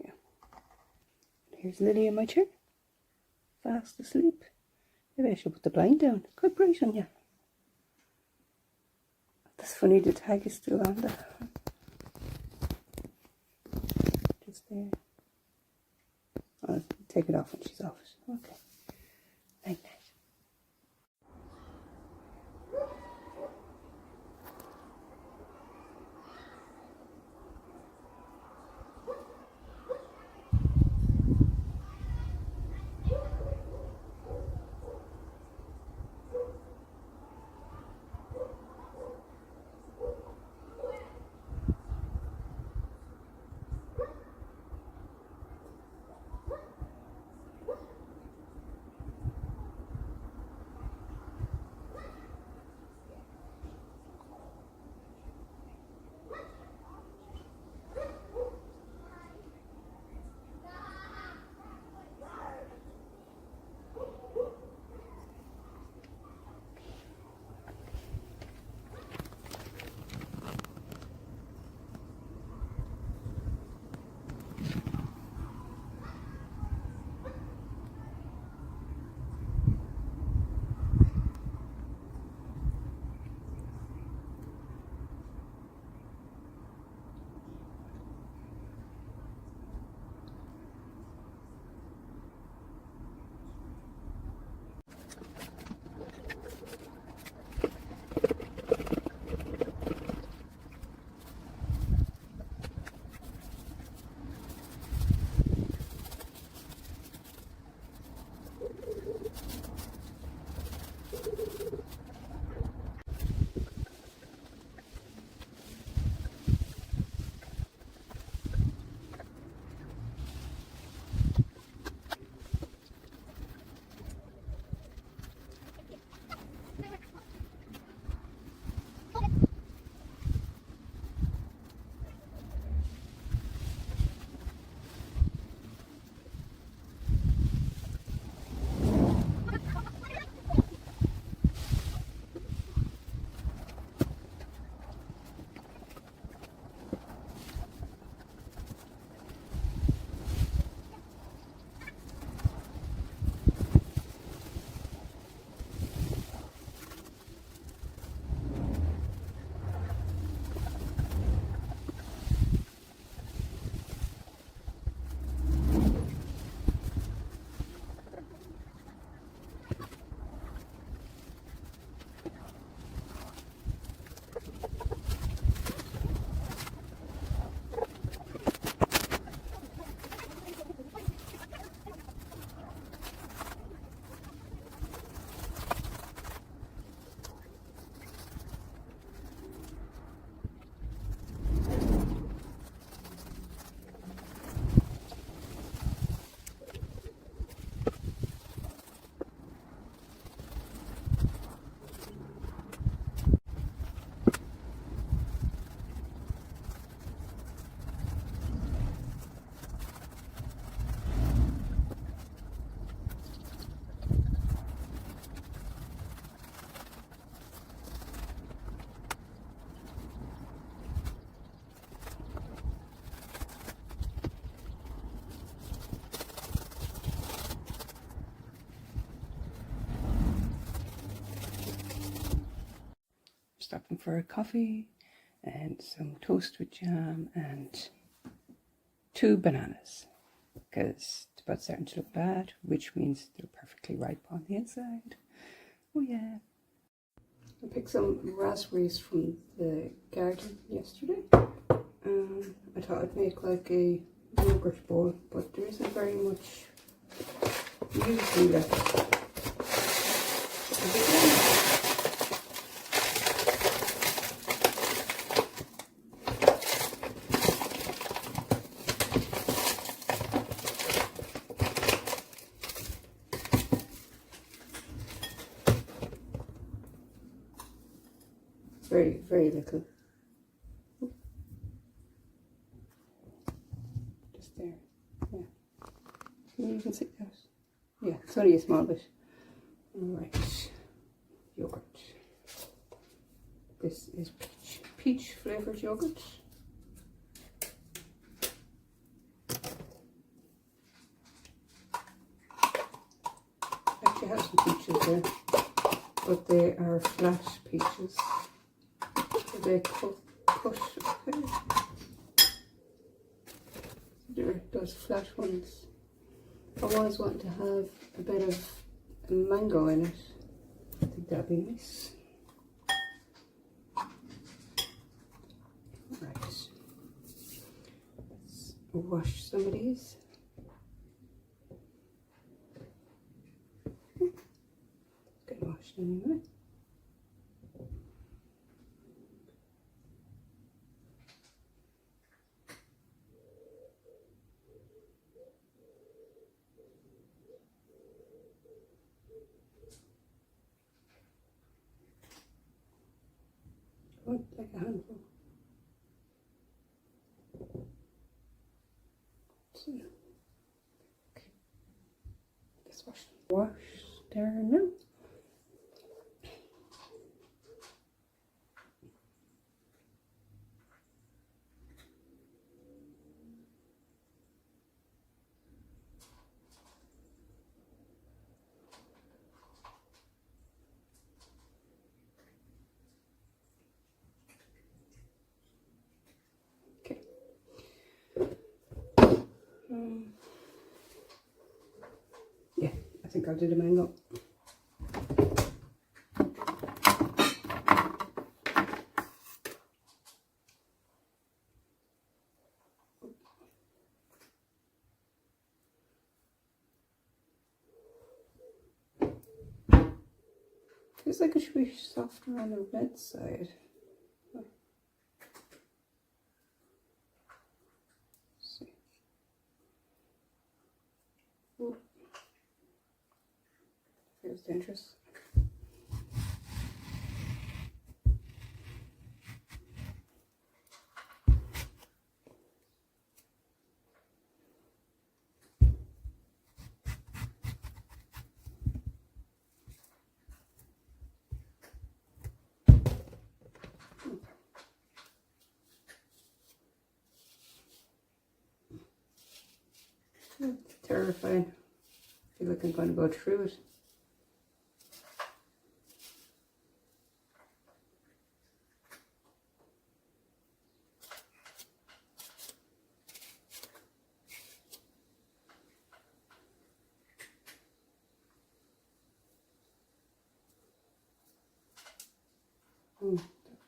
Yeah. Here's Lily in my chair. Fast asleep. Maybe I should put the blind down. Quite bright on you. That's funny, the tag is still on there. Just there. I'll take it off when she's off it. Okay. Night night. stopping for a coffee and some toast with jam and 2 bananas because the bud's starting to look bad, which means they're perfectly ripe on the inside. Oh yeah. I picked some raspberries from the garden yesterday. I thought I'd make like a yogurt bowl, but there isn't very much usually left. Very, very little. Just there. Yeah. You can see that. Yeah, it's only a small bit. Alright. Yogurt. This is peach flavoured yogurt. Actually, I have some peaches there, but they are flat peaches. They cut okay. There, those flat ones. I always want to have a bit of mango in it. I think that'd be nice. Right. Let's wash some of these. Get washed anyway. Like a handful. So, okay. Just wash there now. Yeah, I think I'll do the mango. Feels like it should be softer on the red side. Feels dangerous. It's terrifying. I feel like I'm going to go through it.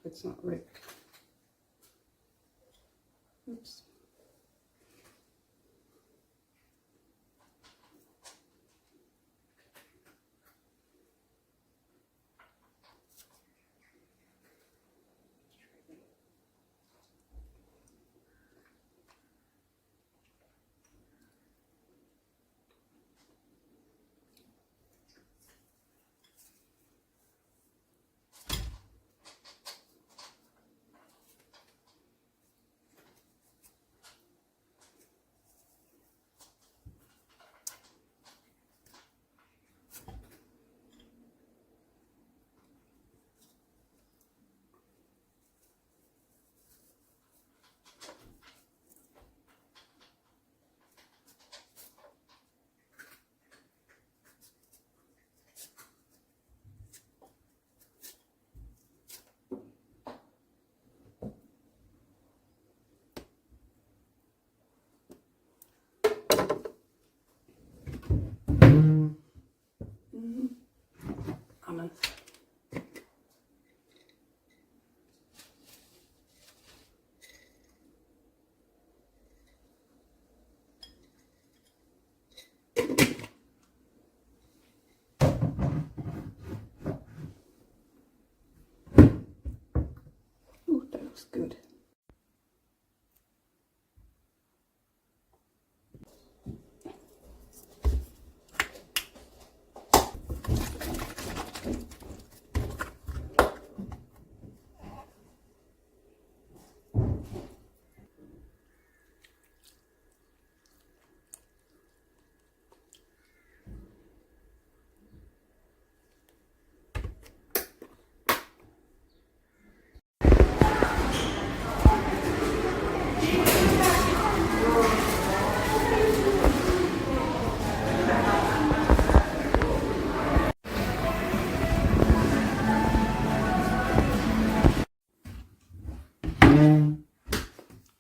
It's not right. Oops. looks good.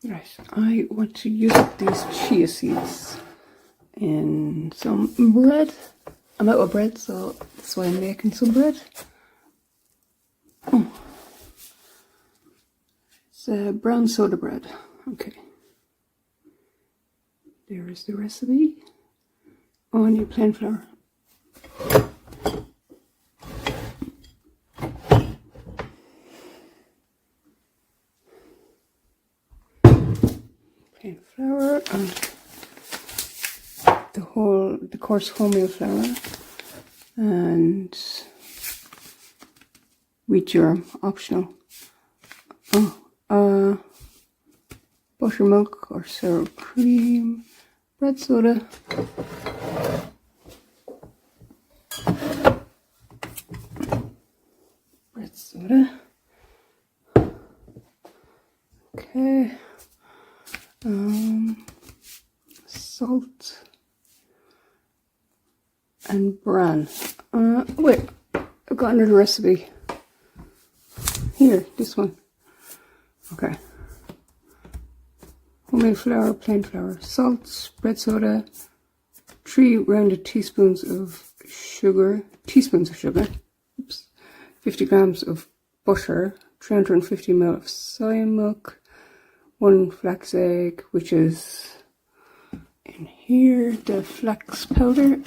Right, I want to use up these chia seeds in some bread. I'm out of bread, so that's why I'm making some bread. Oh. It's brown soda bread. Okay. There is the recipe. Oh, I need plain flour. Plain flour and the coarse wholemeal flour and wheat germ, optional. Buttermilk or sour cream, bread soda, okay, salt and bran. Wait, I've got another recipe. Here, this one. Okay. Wholemeal flour, plain flour, salt, bread soda, 3 rounded teaspoons of sugar, oops, 50 grams of butter, 350 ml of soy milk, 1 flax egg, which is in here, the flax powder.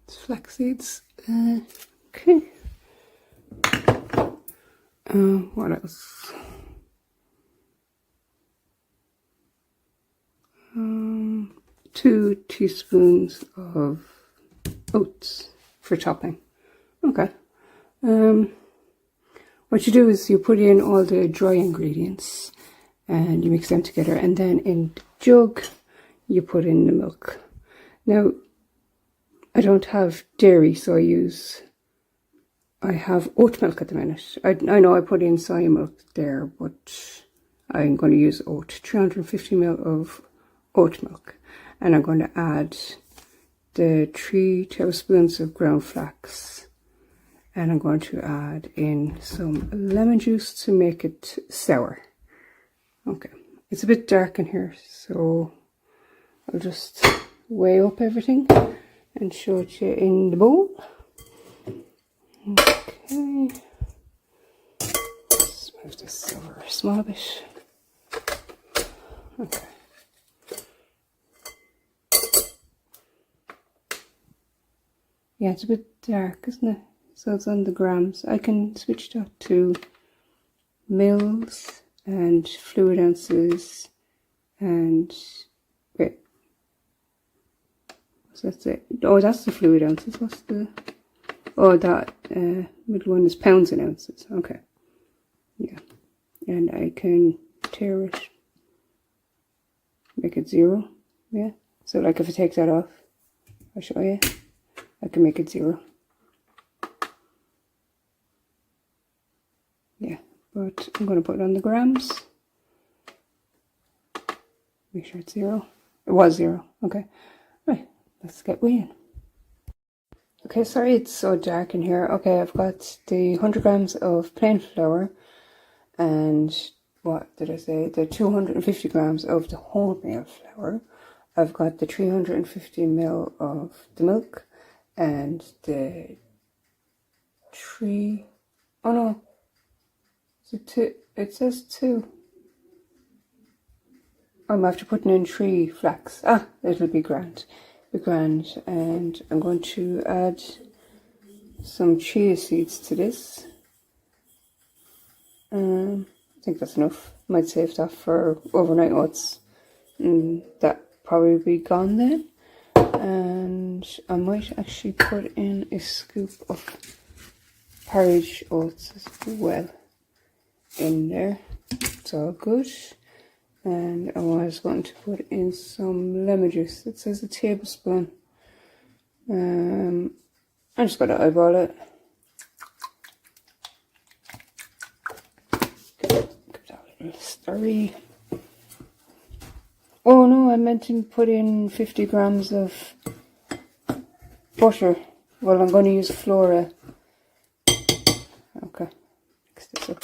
It's flax seeds. Okay. What else? 2 teaspoons of oats for topping. Okay. What you do is you put in all the dry ingredients and you mix them together, and then in the jug you put in the milk. Now, I don't have dairy, so I have oat milk at the minute. I know I put in soy milk there, but I'm going to use oat. 350 ml of oat milk. And I'm going to add the 3 tablespoons of ground flax. And I'm going to add in some lemon juice to make it sour. Okay. It's a bit dark in here, so I'll just weigh up everything and show it you in the bowl. Okay. Let's move this over a small bit. Okay. Yeah, it's a bit dark, isn't it? So it's on the grams. I can switch that to mils and fluid ounces and wait. So that's it. Oh, that's the fluid ounces. What's the? Oh, that middle one is pounds and ounces. Okay. Yeah. And I can tear it, make it 0. Yeah. So like if I take that off, I'll show you. I can make it 0. Yeah. But I'm going to put it on the grams. Make sure it's 0. It was 0. Okay. Right. Let's get weighing. Okay, sorry it's so dark in here. Okay, I've got the 100 grams of plain flour and what did I say? The 250 grams of the wholemeal flour. I've got the 350 ml of the milk and the 3. Oh no, is it 2? It says 2. I'm after putting in 3 flax. Ah, it'll be grand. be grand. And I'm going to add some chia seeds to this. I think that's enough. Might save that for overnight oats. That probably be gone then. And I might actually put in a scoop of porridge oats as well in there. It's all good. And I was going to put in some lemon juice. It says a tablespoon. I'm just going to eyeball it. Give that a little stirry. Oh no, I meant to put in 50 grams of butter. Well, I'm going to use Flora. Okay, mix this up.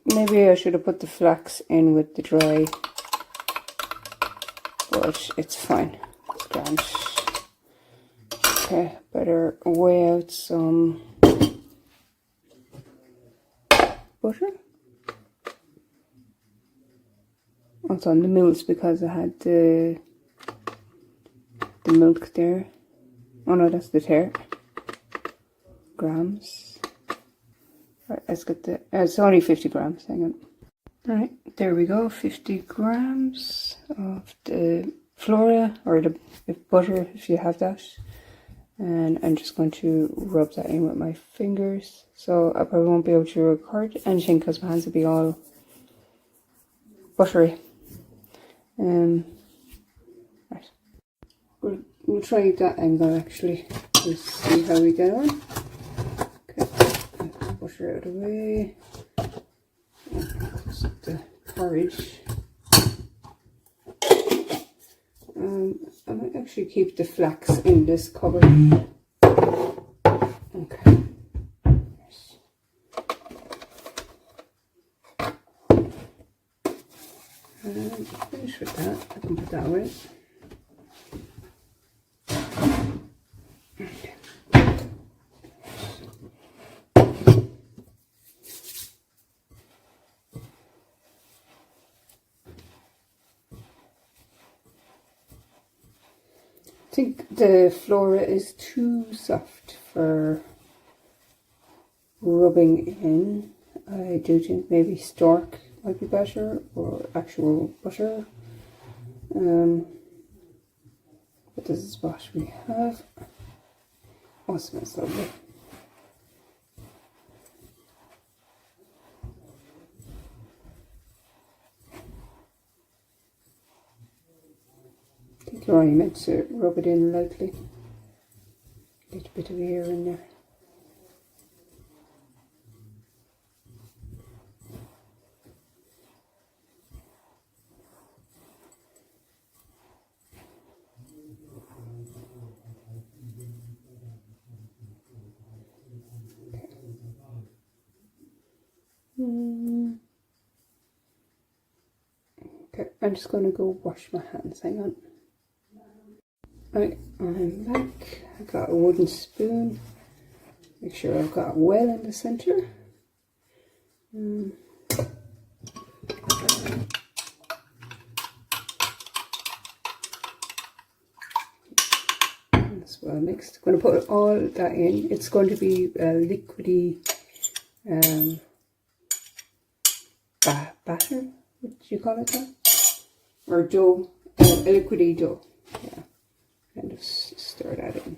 Maybe I should have put the flax in with the dry, but it's fine. It's grand. Okay, better weigh out some butter. Also on the mils because I had the milk there. Oh no, that's the tare. Grams. Right, let's get the. It's only 50 grams. Hang on. Right, there we go. 50 grams of the Flora or the butter if you have that. And I'm just going to rub that in with my fingers. So I probably won't be able to record anything because my hands will be all buttery. Right. We'll try that angle actually. We'll see how we get on. Okay, butter out of the way. Just the porridge. I might actually keep the flax in this cupboard. Okay. Yes. Finish with that. I can put that away. Okay. I think the Flora is too soft for rubbing in. I do think maybe stork might be better or actual butter. But this is what we have. Oh, it smells lovely. I think you're only meant to rub it in lightly. A little bit of air in there. Okay, I'm just going to go wash my hands. Hang on. Right, I'm back. I got a wooden spoon. Make sure I've got well in the center. That's well mixed. I'm going to put all that in. It's going to be a liquidy batter. What do you call it that? Or dough. A liquidy dough. Yeah. Kind of stir that in.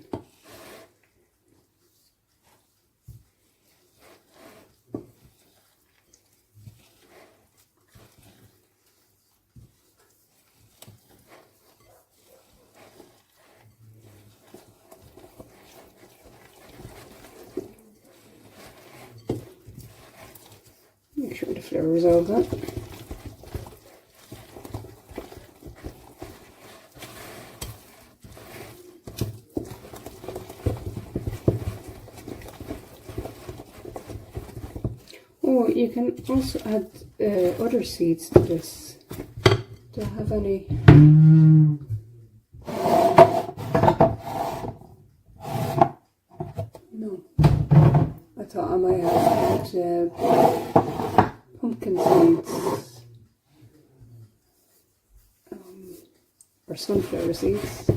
Make sure the flour is all done. Oh, you can also add other seeds to this. Do I have any? No. I thought I might have had pumpkin seeds. or sunflower seeds.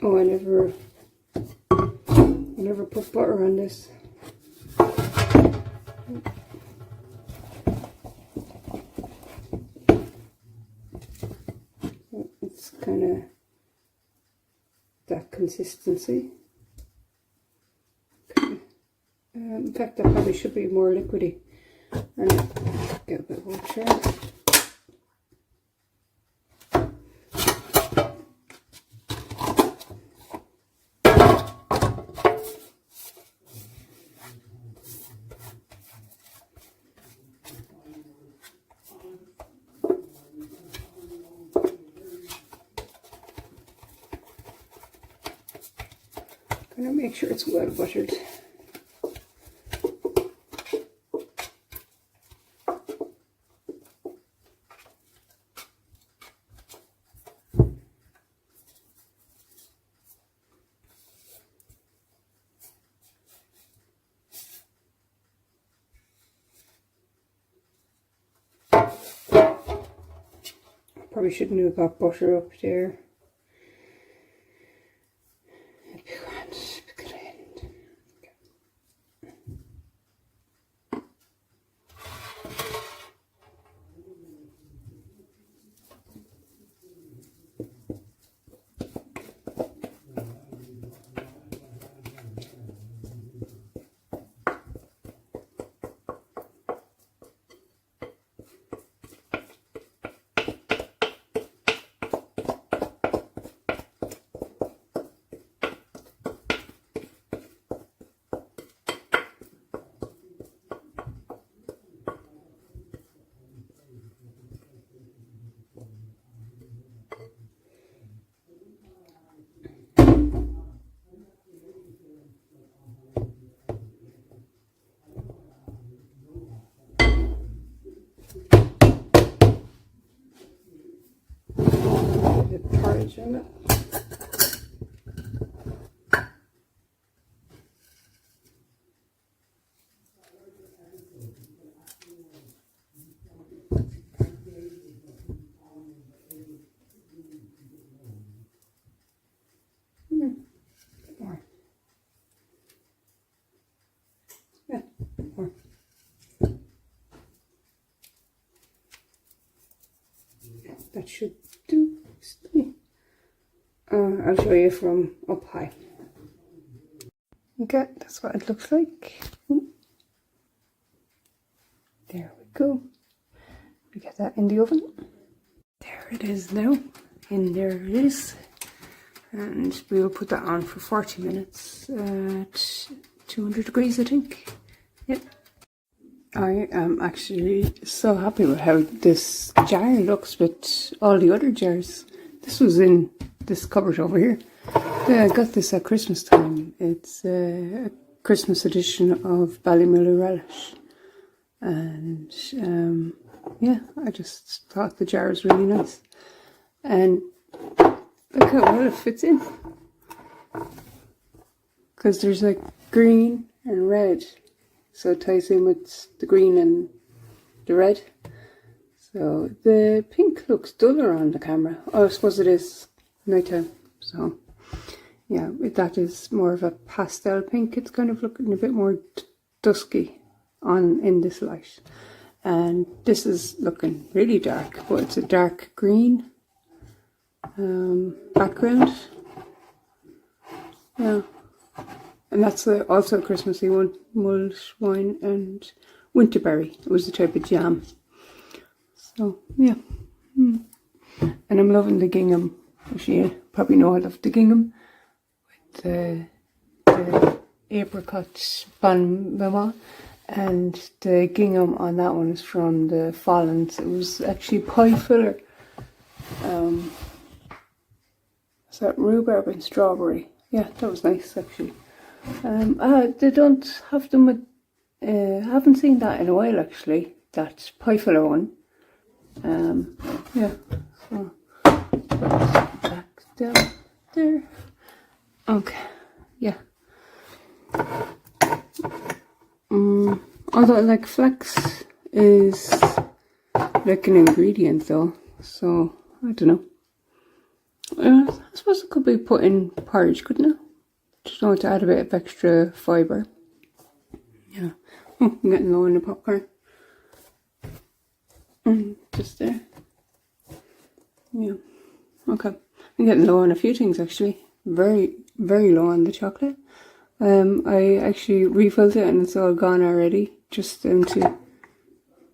Oh, I never put butter on this. It's kind of that consistency. Okay. In fact, that probably should be more liquidy. And get a bit of water. Gonna make sure it's well buttered. Probably shouldn't have got butter up there. Porridge in it. More. Yeah, more. That should do. I'll show you from up high. Okay, that's what it looks like. There we go. We get that in the oven. There it is now. And there it is. And we will put that on for 40 minutes at 200 degrees, I think. Yep. I am actually so happy with how this jar looks with all the other jars. This was in this cupboard over here. Yeah, I got this at Christmas time. It's a Christmas edition of Ballymiller Relish. And yeah, I just thought the jar was really nice. And look how well it fits in. Because there's like green and red. So it ties in with the green and the red. So the pink looks duller on the camera. Oh, I suppose it is nighttime. So yeah, that is more of a pastel pink. It's kind of looking a bit more dusky in this light. And this is looking really dark, but it's a dark green background. Yeah. And that's also a Christmassy one, mulled wine and winterberry. It was a type of jam. So, yeah. And I'm loving the gingham. As you probably know, I love the gingham. With the apricot bon mama. And the gingham on that one is from the Fallons. It was actually pie filler. Is that rhubarb and strawberry? Yeah, that was nice actually. They don't have them with, haven't seen that in a while actually, that pie filler one. Yeah, so back down there. Okay, yeah. Although like flax is like an ingredient though, so I don't know. I suppose it could be put in porridge, couldn't it? Just want to add a bit of extra fibre. Yeah. Oh, I'm getting low on the popcorn. Just there. Yeah. Okay. I'm getting low on a few things actually. Very, very low on the chocolate. I actually refilled it and it's all gone already. Just down to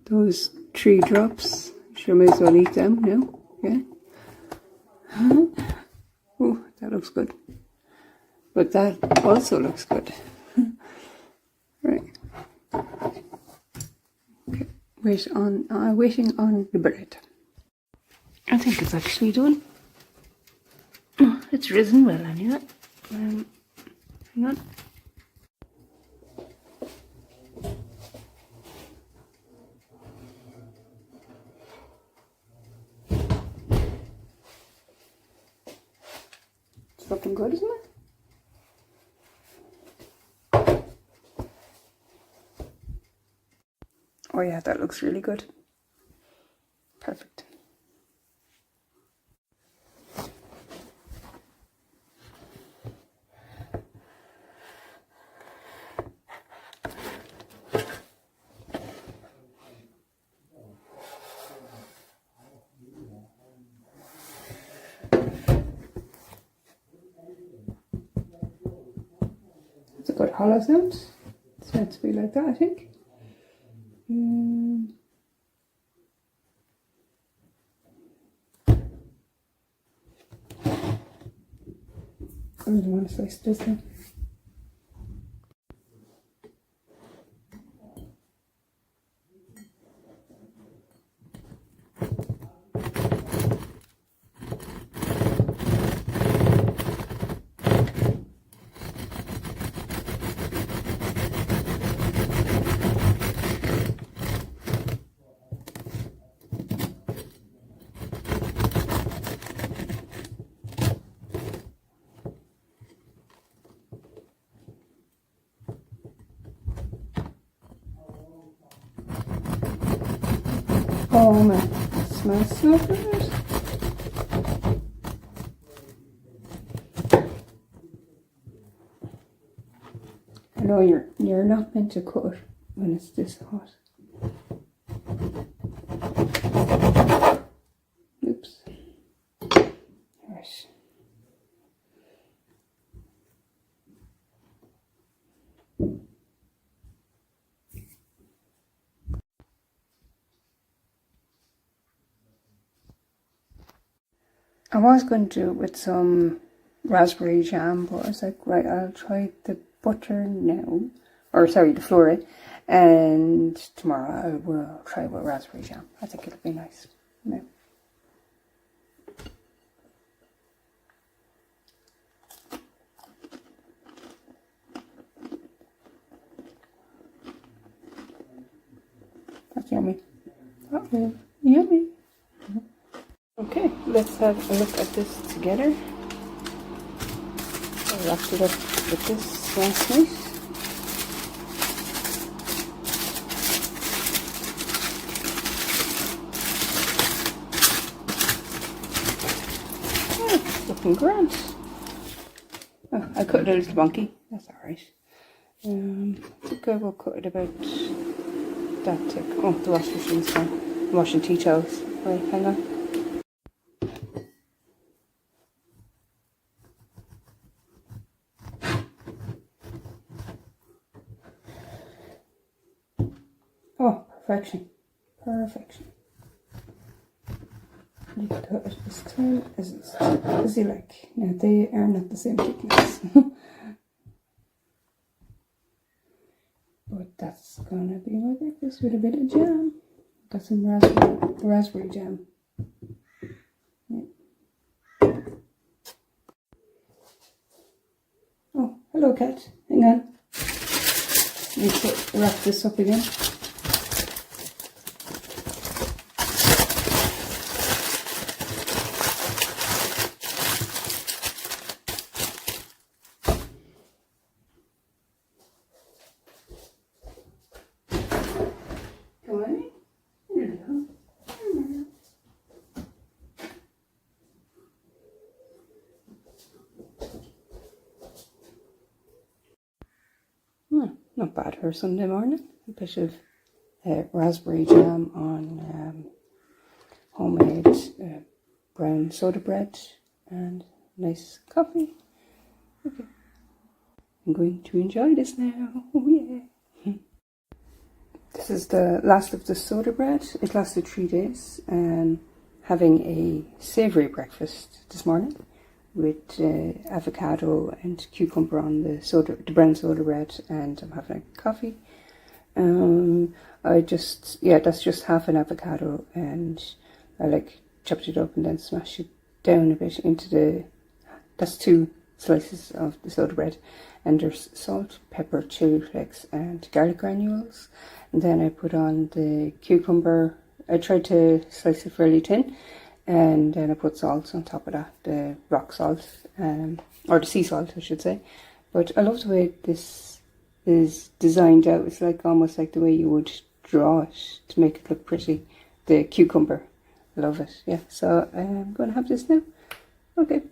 those 3 drops. Sure, may as well eat them now. Yeah. Oh, that looks good. But that also looks good. Right. Okay. Waiting on the bread. I think it's actually done. Oh, it's risen well anyway. Hang on. It's looking good, isn't it? Oh yeah, that looks really good. Perfect. It's a good hollow sound. It's meant to be like that, I think. I really want to slice this thing. Oh man, it smells so good. I know you're not meant to cut it when it's this hot. Oops. Right. I was going to do it with some raspberry jam, but I was like, right, I'll try the butter now. Or sorry, the flurry. And tomorrow I will try with raspberry jam. I think it'll be nice. Yeah. That's yummy. Okay, yummy. Okay, let's have a look at this together. I wrapped it up with this last night. Oh, it's looking grand. Oh, I cut it a little bonky. That's alright. I think I will cut it about that thick. Oh, the washing machine's gone. I'm washing tea towels. Right, hang on. Oh, perfection. Perfection. You cut it as thin as you like. Now, they are not the same thickness. But that's gonna be my breakfast with a bit of jam. Got some raspberry jam. Yeah. Oh, hello cat. Hang on. Need to wrap this up again. not bad for a Sunday morning. A bit of raspberry jam on homemade brown soda bread and nice coffee. Okay. I'm going to enjoy this now. Oh yeah. This is the last of the soda bread. It lasted 3 days. Having a savoury breakfast this morning with avocado and cucumber on the brown soda bread, and I'm having a coffee. That's just half an avocado, and I chopped it up and then smashed it down a bit into that's 2 slices of the soda bread, and there's salt, pepper, chili flakes and garlic granules, and then I put on the cucumber. I tried to slice it fairly thin, and then I put salt on top of that, the rock salt, or the sea salt I should say. But I love the way this is designed out. It's almost like the way you would draw it to make it look pretty. The cucumber, I love it. Yeah, so I'm going to have this now. Okay.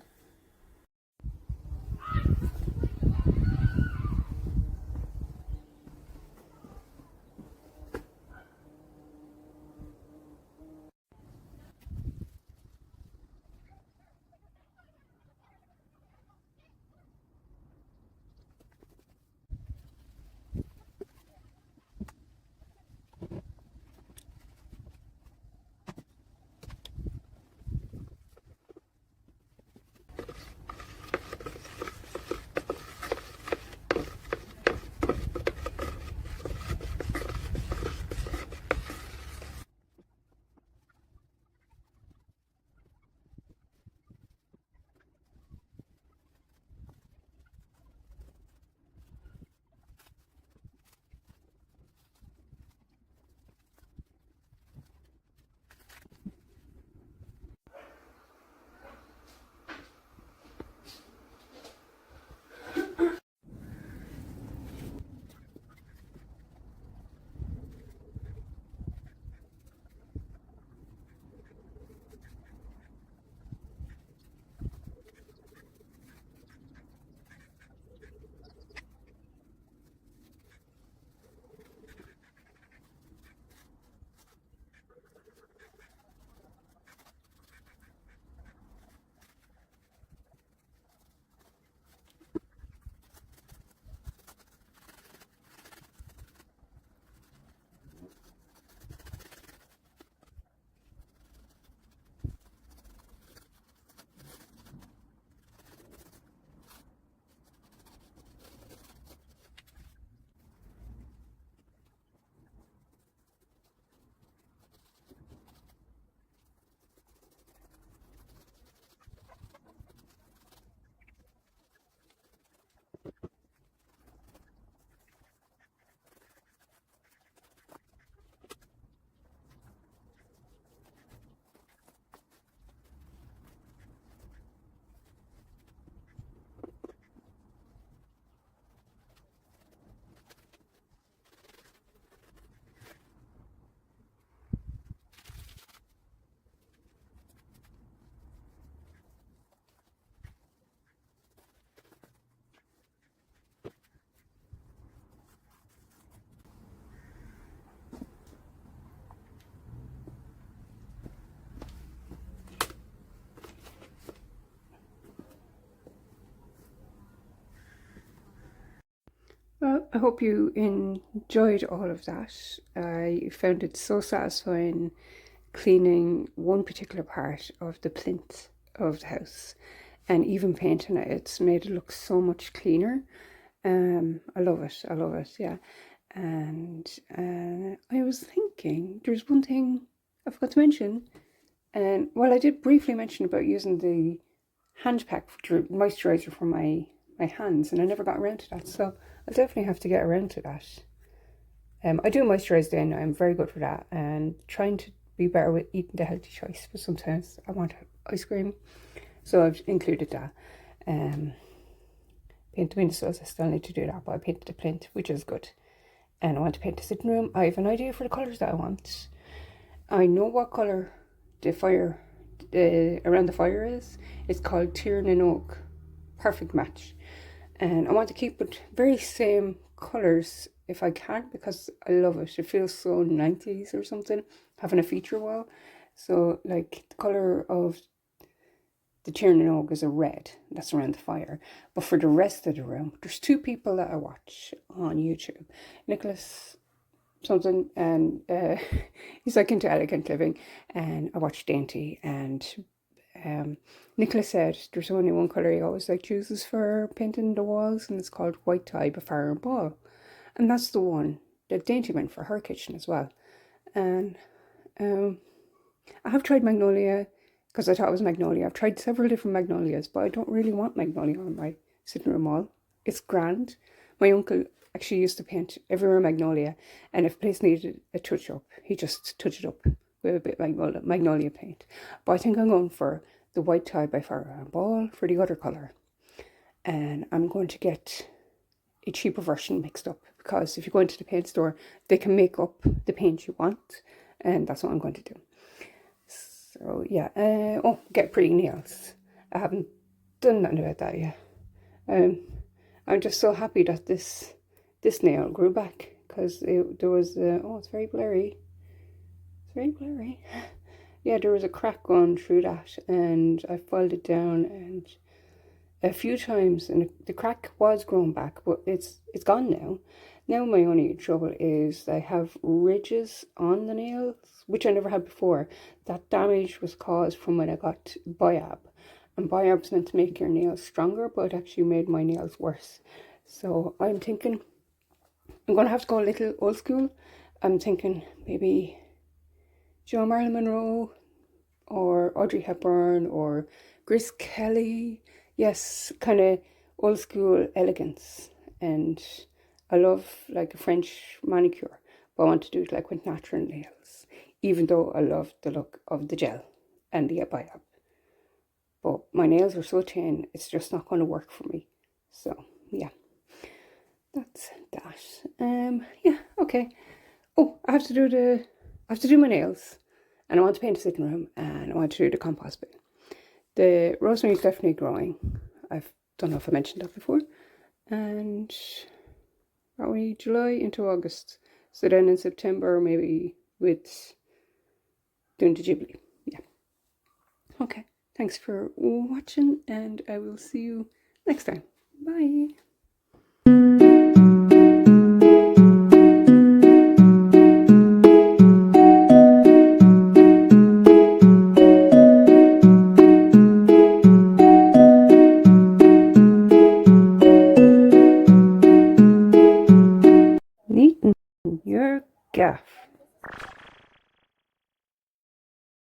Well, I hope you enjoyed all of that. I found it so satisfying cleaning one particular part of the plinth of the house, and even painting it. It's made it look so much cleaner. I love it. I love it. Yeah. And I was thinking there's one thing I forgot to mention. And well, I did briefly mention about using the hand pack moisturizer for my hands, and I never got around to that. So I'll definitely have to get around to that. I do moisturize then. I'm very good for that, and trying to be better with eating the healthy choice. But sometimes I want ice cream, so I've included that. Paint the windowsills. I still need to do that, but I painted the plinth, which is good. And I want to paint the sitting room. I have an idea for the colours that I want. I know what colour the fire around the fire is. It's called Tidied oak. Perfect match. And I want to keep it very same colours if I can, because I love it. It feels so 90s or something, having a feature wall. So like the colour of the Tiernan Og is a red, that's around the fire. But for the rest of the room, there's two people that I watch on YouTube. Nicholas something, and he's like into elegant living, and I watch Dainty, and Nicholas said there's only one colour he always like chooses for painting the walls, and it's called white tie by Fire and Ball. And that's the one that Dainty went for her kitchen as well. And I have tried magnolia, because I thought it was magnolia. I've tried several different magnolias, but I don't really want magnolia on my sitting room wall. It's grand. My uncle actually used to paint everywhere magnolia, and if a place needed a touch up, he just touch it up with a bit of magnolia paint. But I think I'm going for the white tie by Fire and Ball for the other colour. And I'm going to get a cheaper version mixed up, because if you go into the paint store, they can make up the paint you want, and that's what I'm going to do. So yeah, get pretty nails. I haven't done nothing about that yet. I'm just so happy that this nail grew back, because there was it's very blurry. It's very blurry. Yeah, there was a crack going through that, and I filed it down and a few times, and the crack was growing back, but it's gone now. Now my only trouble is I have ridges on the nails, which I never had before. That damage was caused from when I got biab. And biab's meant to make your nails stronger, but it actually made my nails worse. So I'm thinking I'm going to have to go a little old school. I'm thinking maybe Jo Marilyn Monroe or Audrey Hepburn or Grace Kelly. Yes, kind of old school elegance. And I love like a French manicure, but I want to do it like with natural nails, even though I love the look of the gel and the biab. But my nails are so thin, it's just not going to work for me. So yeah, that's that. Yeah, okay. Oh, I have to do my nails, and I want to paint the sitting room, and I want to do the compost bin. The rosemary is definitely growing. I don't know if I mentioned that before. And are we July into August? So then in September, maybe with doing the Ghibli. Yeah. Okay. Thanks for watching, and I will see you next time. Bye.